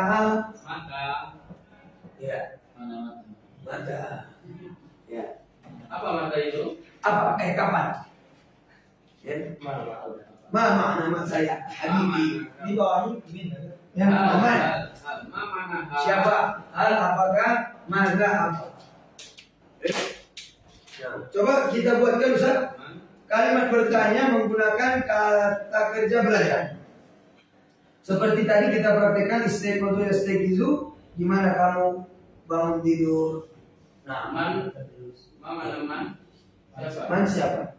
Ya. Mana Mata. Ya. Apa mata itu? Apa? Kapan? Ya. Mama nama saya Habibi. Di bawahnya yang mana? Siapa? Hal apakah? Maka apa? Coba kita buatkan Ustaz. Kalimat bertanya menggunakan kata kerja belajar. Seperti tadi kita praktekkan istiqomah istiqizu, di mana kamu bangun tidur. Nah, man siapa?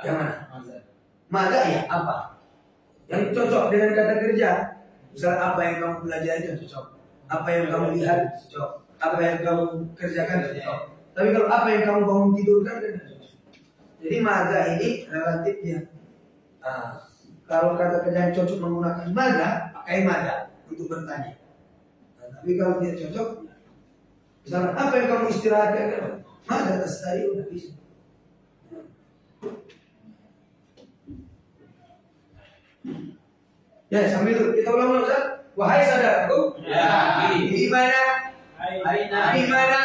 Yang mana? Mada ya apa? Yang cocok dengan kata kerja. Misal apa yang kamu pelajari cocok. Apa yang kamu lihat cocok. Apa yang kamu kerjakan cocok. Tapi kalau apa yang kamu bangun tidurkan kan cocok. Jadi mada ini relatif ya. Kalau kata kerja yang cocok menggunakan mada, pakai mada untuk bertanya. Tapi kalau tidak cocok, misalnya apa yang kamu istirahatkan, mada tadi udah bisa. Ya, sambil kita ulang Ustaz. Wahai saudaraku, di mana? Di mana?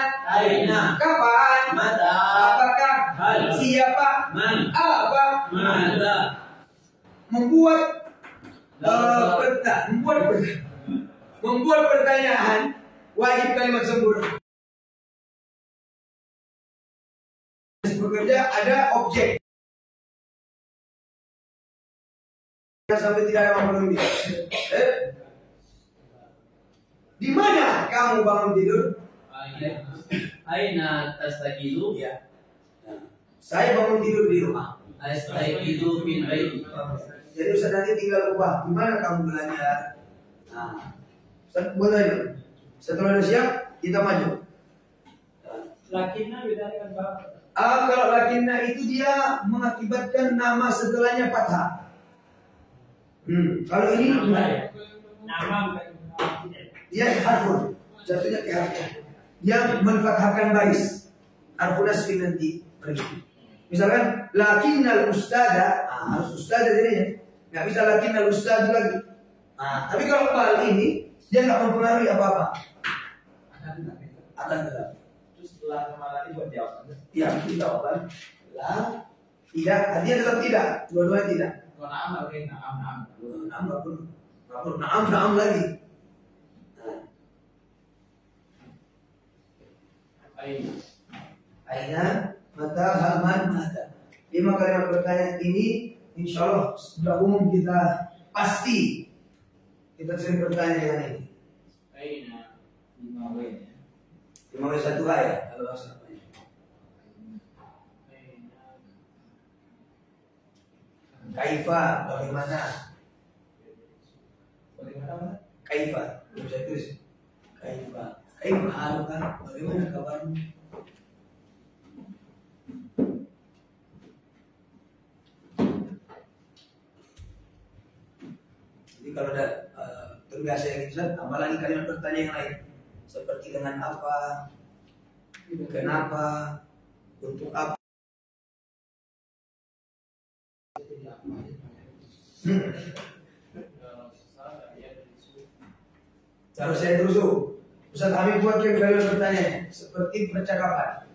Kapan? Apakah? Siapa? Apa? Membuat pertanyaan wajib kalimat sempurna. Bekerja ada objek. Sampai tidak ada memenuhi. Di mana kamu bangun tidur? Aina tastaqilu? Ya. Saya bangun tidur di rumah. Astaiqidu fil baiti. Jadi Ustaz nanti tinggal ubah gimana kamu belajar. Nah, Ustaz buat aja. Setelah udah siap, kita maju. Lakinnya beda dengan bapak. Kalau lakinna itu dia mengakibatkan nama setelahnya fathah. Kalau ini Nama bukan dia harfun, jatuhnya ke harfnya. Dia menfathahkan baris. Harfun asli nanti pergi. Misalkan lakinnal ustada, harus ustada jadinya. Nggak bisa lakinnal ustad lagi. Tapi kalau bal ini dia nggak mempengaruhi apa-apa. Akan tetap. terus setelah kemarin buat jawab. Ya, kita jawaban. Lah, tidak. Dia tetap tidak. Dua-duanya tidak. Kalau naam oke, naam. Naam nggak perlu. Naam lagi. Aina, mata, haman, mata. 5 kalimat pertanyaan ini insya Allah sudah umum kita pasti kita sering bertanya dengan ini. Aina 5W ya. 5W1 ya kalau bahasa apa? Kaifa, bagaimana? Bagaimana? Kaifa, bisa tulis. Kaifa, haluka, bagaimana kabarmu? Jadi kalau ada terbiasa yang Ustaz, tambah lagi kalimat bertanya yang lain. Seperti dengan apa, kenapa, untuk apa. Kalau saya terus, Ustaz Hamid buatkan kalian bertanya seperti percakapan.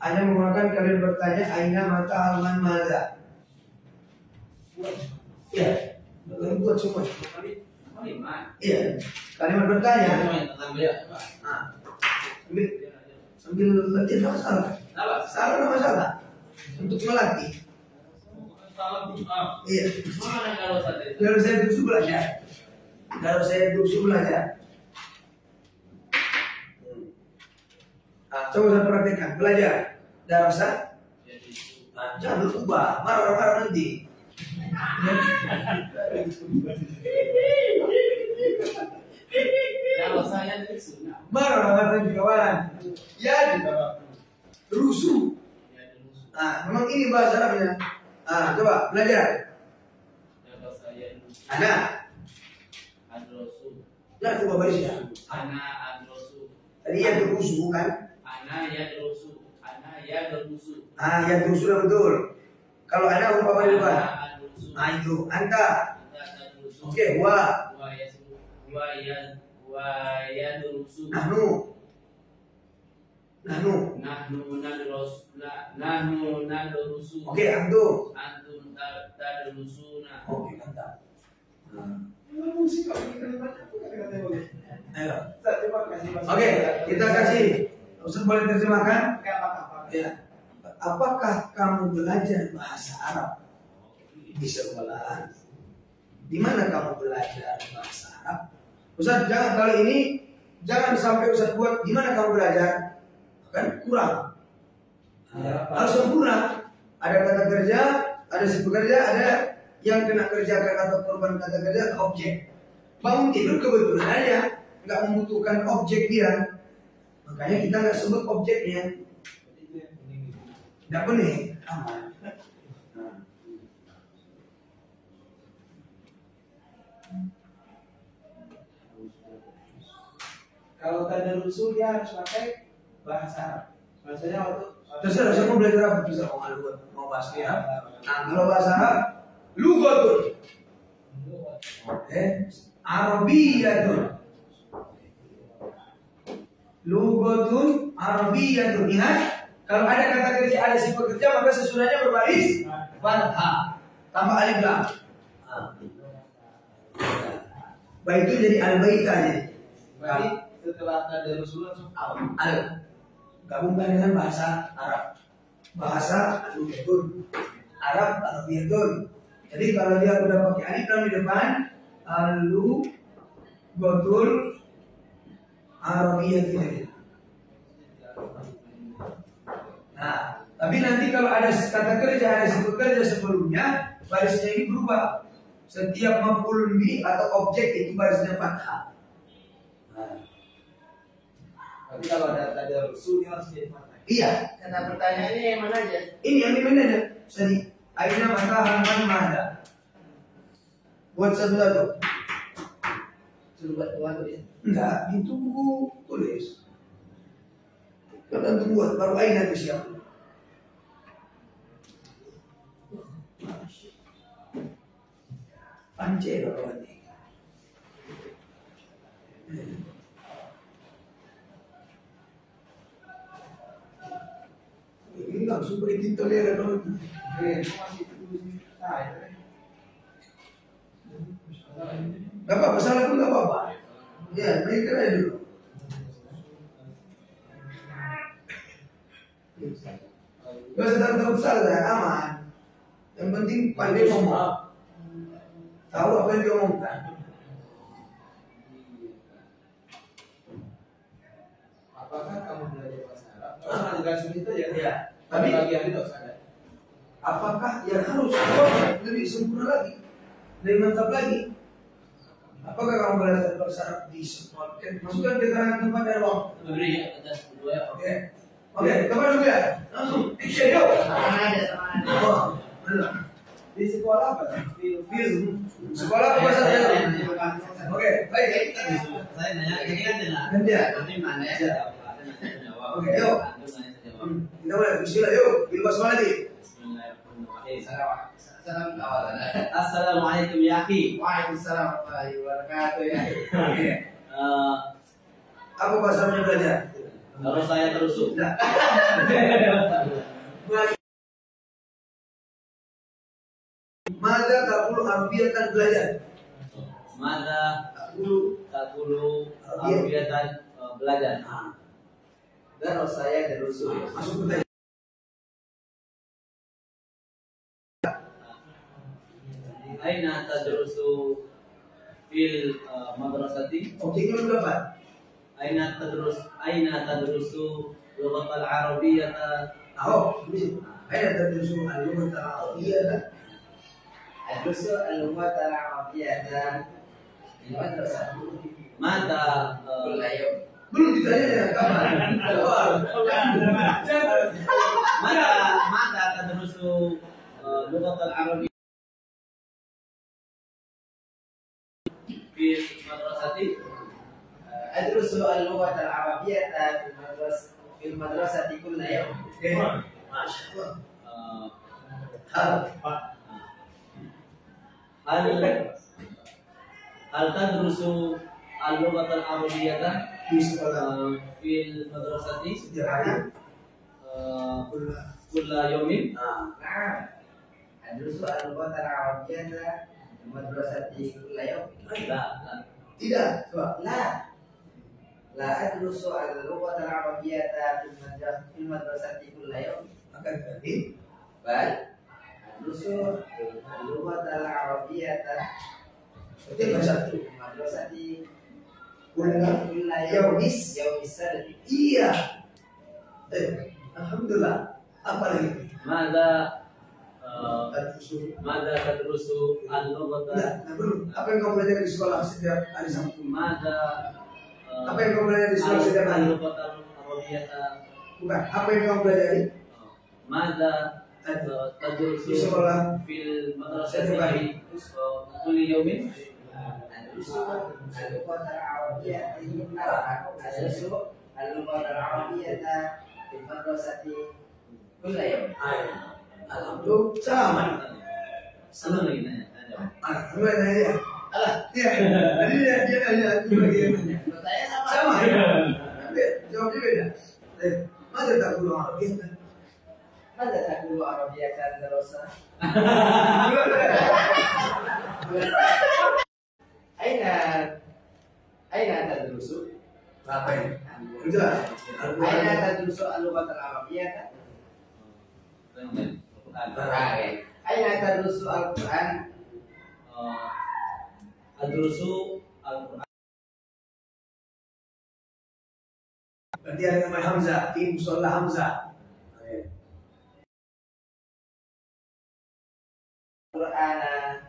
Hanya menggunakan kalian bertanya aina, mata, halman, maza. Iya, buat semua. Iya, kalimat bertanya. Sambil latihan masalah. Salah nggak masalah. Untuk melatih. Iya. Kalau saya terus belajar. Coba saya praktekkan, belajar. Darasa. Jangan lupa, marah-marah nanti. Kalau saya itu sunnah. Marah-marah nanti kawan. Ya, rusuh. Memang ini bahasa Arabnya. Coba belajar. Anak. Ya, coba barisnya. Tadi yang terusu kan? Yang terusu sudah betul. Kalau anak umpama di depan. Itu anta. Oke, wa nahnu. Oke, antum tadrusuna. Oke, mantap. Ayo. Oke, kita kasih. Ustaz boleh terjemahkan? Ya. Apakah kamu belajar bahasa Arab di sekolah? Di mana kamu belajar bahasa Arab? Ustaz, jangan kali ini jangan sampai Ustaz buat di mana kamu belajar, kan kurang. Harus sempurna. Ada kata kerja, ada si pekerja, ada yang kena kerjakan atau korban kata kerja atau objek. Bangun tidur kebetulan aja nggak membutuhkan objek dia, makanya kita nggak sebut objeknya. Nggak pening, aman. Kalau tadarusu dia harus pakai bahasa Arab. Bahasanya waktu Terserah saya mau belajar apa, bisa mau bahasa Arab. Kalau bahasa Arab, lugatun, Arabiyatun. Lugatun Arabiyatun. Ingat, kalau ada kata kerja, ada si pekerja, maka sesudahnya berbaris fathah tambah alif lam. Baik itu jadi al-baita jadi. berarti setelah tadarusu langsung Al gabungkan dengan bahasa Arab. Bahasa lugatun Arab Arabiyatun. Jadi kalau dia udah pakai alif lam di depan, lugatun Arabiyatun. Nah, Tapi nanti kalau ada kata kerja, ada sifat kerja sebelumnya, barisnya ini berubah. Setiap maf'ulun bi atau objek itu barisnya fathah. Nah. Tapi kalau ada rusuh harus jadi fathah. Iya. Kata pertanyaannya yang mana aja? Ini yang dimana aja? Jadi, aina mata halaman mana? Buat satu-satu. Suruh buat tuan tulis. Enggak, itu tulis. Kalau nanti buat baru aina itu siap. Pancel orang ini. Ini langsung beri kita lihat kalau Masih tulis saya. Gak apa-apa, salah pun gak apa-apa. Ya, mereka aja dulu. Gak usah takut salah, aman. Yang penting pandai ngomong. Tahu apa yang diomongkan. Apakah kamu belajar bahasa Arab? Karena dengan itu ya. Ya, Tapi tapi bagian itu ada. apakah yang harus lebih sempurna lagi, lebih mantap lagi? Apakah kamu belajar bahasa Arab di semua? Masukkan keterangan tempat dan waktu. Beri ya, atas dua. Oke, oke, tempat dulu ya. Langsung, action yo. Sama aja, sama aja. Oh, benar. Di sekolah apa? Film. Sekolah apa bahasa Arab? Oke, baik. Saya nanya, jadi kan tidak. Nanti ya. Nanti mana ya? Ada nanya jawab. Oke, yuk. Kita mulai. Bismillah yuk. Ilmu lagi. Bismillahirrahmanirrahim. Salam kawan. Assalamualaikum ya akhi. Waalaikumsalam warahmatullahi wabarakatuh ya. Oke. Eh, Apa bahasanya belajar? Kalau saya terusuk. Nah. Mada takul arbiyatan belajar. Mada takulu arbiyatan belajar. Dan saya derusu. Masuk ke tanya. Aina tadrusu fil madrasati? Objeknya belum dapat. Aina tadrusu lughat al-arabiyyah? Oh, bisa. Aina tadrusu al-lughah al-arabiyyah? Adrusu al-lughah al-arabiyyah di madrasah. Mata Kulayum. Belum ditanya ya kapan? mata tadrusu lughat al-arabiyyah fil madrasati? Adrusu al-lughah al-arabiyyah في المدرسة كل يوم. Masya Allah. هل تدرس اللغة العربية Di sekolah في المدرسة setiap hari. كل يوم؟ نعم. أدرس اللغة العربية في المدرسة كل يوم. لا. Tidak, coba. لا أدرس اللغة العربية في المدرسة كل يوم. Akan tetapi, بل أدرس اللغة العربية setiap hari Sabtu. في المدرسة كل كل يوم. يوم السبت. Iya. Alhamdulillah. Apa lagi? ماذا Tadrusu. ماذا تدرس اللغة؟ Nah, belum. Apa yang kamu belajar di sekolah setiap hari Sabtu? ماذا Apa yang kamu belajar di sekolah setiap hari? اللغة العربية؟ Bukan. Apa yang kamu pelajari ماذا تدرس di sekolah? في المدرسة كل يوم؟ أدرس اللغة العربية أدرس اللغة العربية في المدرسة كل يوم. Alhamdulillah. Sama. Senang lagi nanya. Alhamdulillah nanya ya. Alah, ya. Tadi dia nanya aku lagi yang nanya. Saya sama. Sama ya. Tapi jawabnya beda. Mana tak kurang Arabiah kan? ماذا تقول عربية دراسة؟ أين تدرس؟ Ngapain? Kerja. أين تدرس اللغة العربية؟ أين تدرس القرآن؟ Adrusu Al-Quran. Berarti ada nama Hamzah, tim musola Hamzah. Al-Qur'ana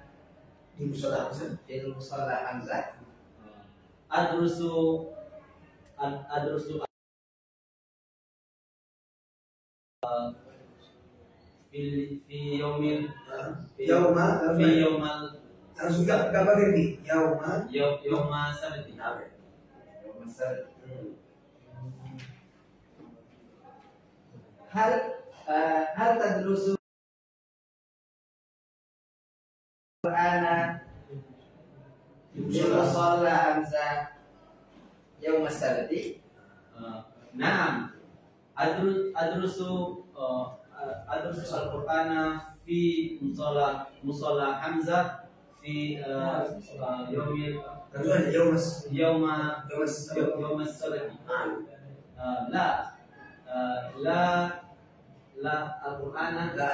di musola Hamzah. fil musalla Hamzah. Adrusu fi yaumil Yauma fi yaumal langsung enggak pakai di yauma. yauma sabti. Yaum as-sabt. Hal tadrusu Qur'ana fil musalla Hamzah yaum as-sabti. Naam. Adrusu al-Qur'ana fi musalla Hamzah fi yaumil yauma sabti. La al-Qur'ana la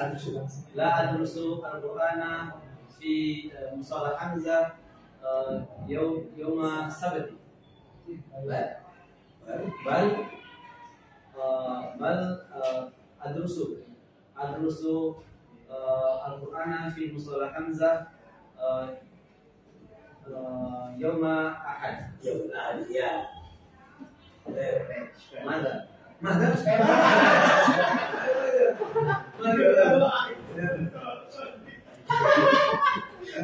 adrusu al-Qur'ana fi musalla Hamzah yauma sabti. Bal adrusu al-Qur'ana fi musalla Hamzah yauma Ahad. Ya. Mana?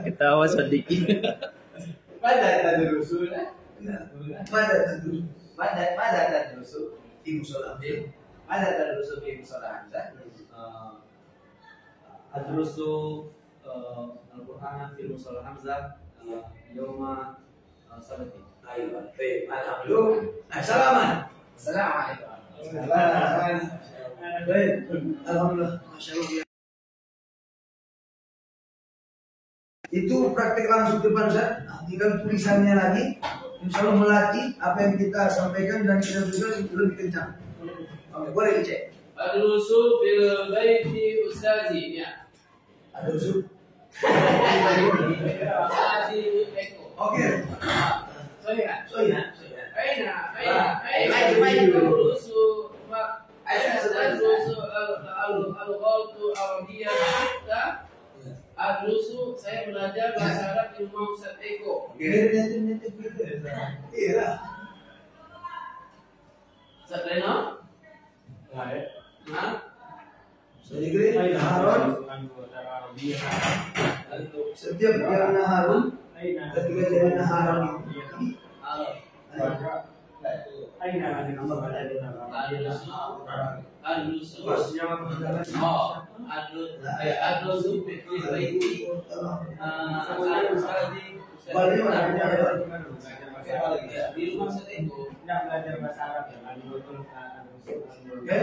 Ketawa sedikit. Mada tadrusu Mana tadrusu di musola Hamzah. Mada tadrusu fi musalla Hamzah. Adrusu al-Qur'ana fi musalla Hamzah yauma sabti. Ayo, baik. Alhamdulillah. Assalamualaikum. Assalamualaikum. Baik. Alhamdulillah. Masya Allah. Itu praktek langsung depan Ustaz. Tinggal tulisannya lagi. Insya Allah melatih apa yang kita sampaikan dan kita berikan lebih kencang. Oke, boleh dicek. Adrusu fil baiti ustazi ya. Ada usul. Ustazi eko. Oke. Soya. Aina. Adrusu adrusu al-ghaltu arabiyah. Adrusu saya belajar bahasa Arab di rumah Ustaz Eko. Iya. Ustaz Leno? Nah, Jadi gini, Harun. Setiap dia Harun, ketika dia Harun ini. adrusu fil baiti di rumah Ustaz Eko. Tidak belajar bahasa Arab ya,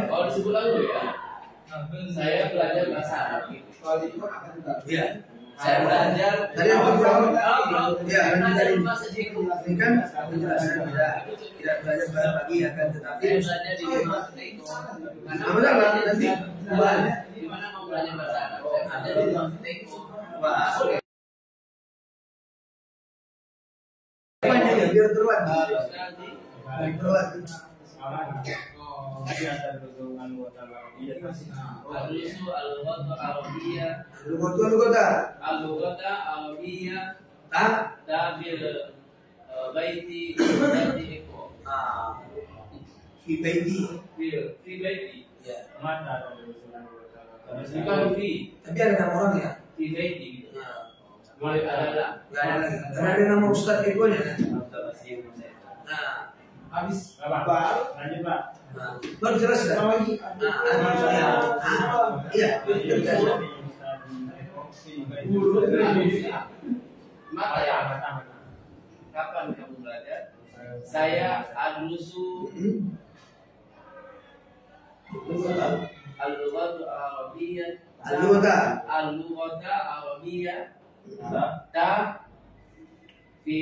Kalau disebut lalu ya, saya belajar bahasa Arab. Iya. Saya belajar Tadi apa kurang? Ya, karena tadi di rumah Ustaz Eko. ini kan penjelasan tidak belajar bahasa lagi akan tetapi. Saya belajar di rumah Ustaz Eko. Karena Apa salah nanti bahannya? di mana mau belajar bahasa Arab? Saya belajar di rumah Ustaz Eko. Wah, oke. Banyak ya biar terlatih. Terlatih. Adrusu al-ghata arabiyah. Al-ghata arabiyah. Bil baiti Eko. Fi baiti. Fi baiti. Ya. Bukan fi. Tapi ada nama orang ya? Fi baiti gitu. Mulai ada. Enggak ada lagi. Karena ada nama Ustaz Eko nya kan. Nah, habis Pak. Lanjut Pak. nah, baru jelas sudah. Iya. Maka ya, kapan kamu belajar? Saya adrusu al-lughatu arabiyyah. Al-lughata arabiyyah. Ta fi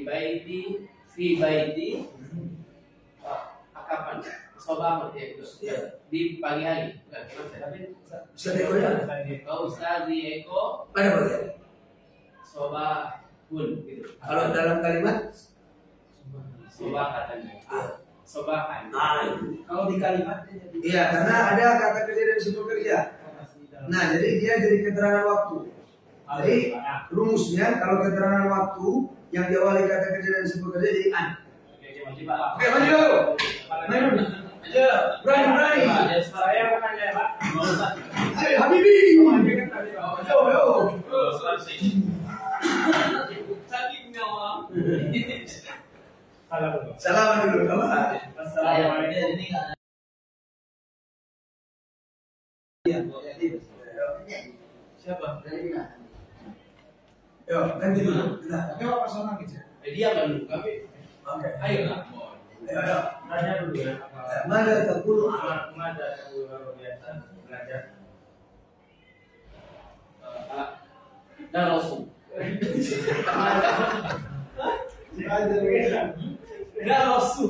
baiti kapan? Sobah ya itu. Di pagi hari. Tapi Ustaz Eko ya? kalau Ustaz Eko Pada bagian. sobah pun gitu. Kalau dalam kalimat Sobah katanya. Sobahan. itu. Kalau di kalimatnya jadi Iya, karena ada kata kerja dan simbol kerja. Nah, jadi dia jadi keterangan waktu. Jadi rumusnya kalau keterangan waktu yang diawali kata kerja dan disebut kerja jadi an. Oke, maju dulu. Maju. Ya, berani. Saya bukan ya, Pak. Ayo, Habibi. Yo. Salam dulu, kawan. Assalamualaikum. Siapa? Yo, ganti dulu. Nah, Tapi apa personal gitu? Dia kan dulu kami. oke. Ayo lah. Ayo. Tanya dulu ya. Mana takulu Mada luar biasa belajar. Dan Rasul. Dan Rasul.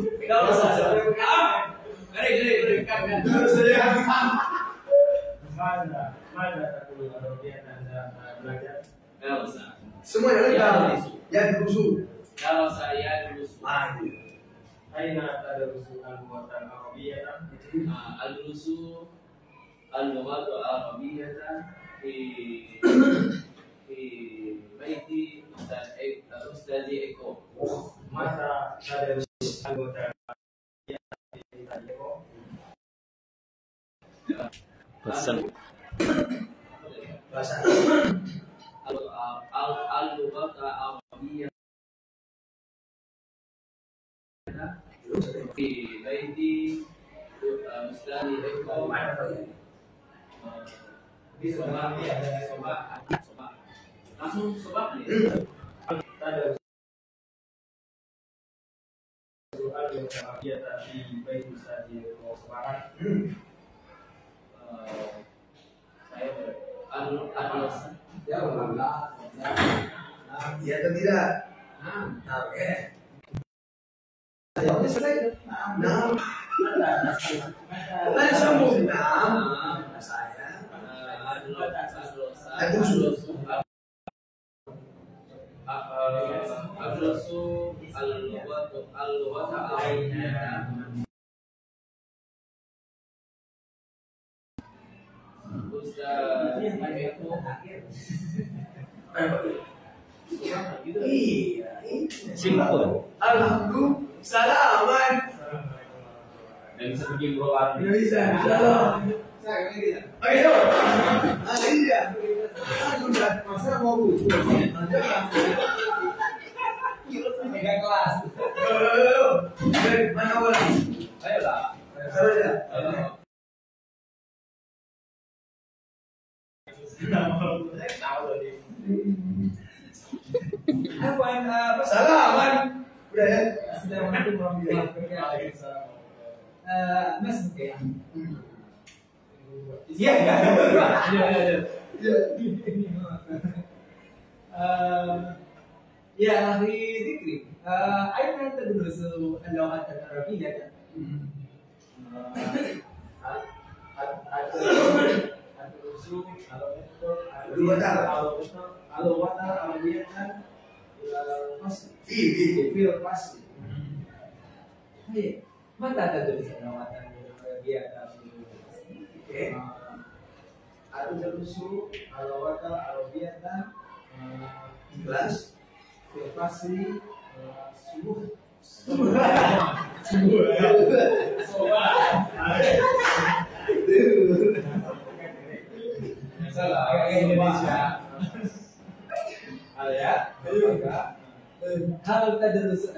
Gede. Mada takulu luar biasa belajar. Semuanya lengkap. Ya rusuh. Kalau saya dulu Maju. Aina tadrusu al-lughata al-arabiyyah al-durusu al-lughata al-arabiyyah fi baiti Ustazi Eko. Mata tadrusu al-lughata al-arabiyyah fi Ustazi Eko. Pesan. Bahasa Al-lughata al-arabiyyah fi baiti Ustazi Eko. Langsung sobat nih. Ada soal yang dia tadi baik Ustazi Eko sekarang. Saya ya iya atau tidak? Oke. Jawabnya selesai. Nah. Sambung. Nah. Saya. Iya, Simpel. Alhamdulillah, salaman. Dan bisa bikin doa. Bisa. Ayo. Iya. Aku udah masa mau buku. Mega kelas. Mana orang? Ayo lah. Saya. Salaman. Udah ya? Assalamualaikum warahmatullahi wabarakatuh. Mas ya. Iya. Ya ahli zikri. Aina tadrusu al-lughat al-arabiyyah. Al-lughat al-arabiyyah fil fasl. Mata tadrusu al-lughat al-arabiyyah fil fasl. Al-Darusu al-lughat al-arabiyyah Kelas. fil fasl subuh. Salah. Indonesia. Hal ya. Hal tadrusu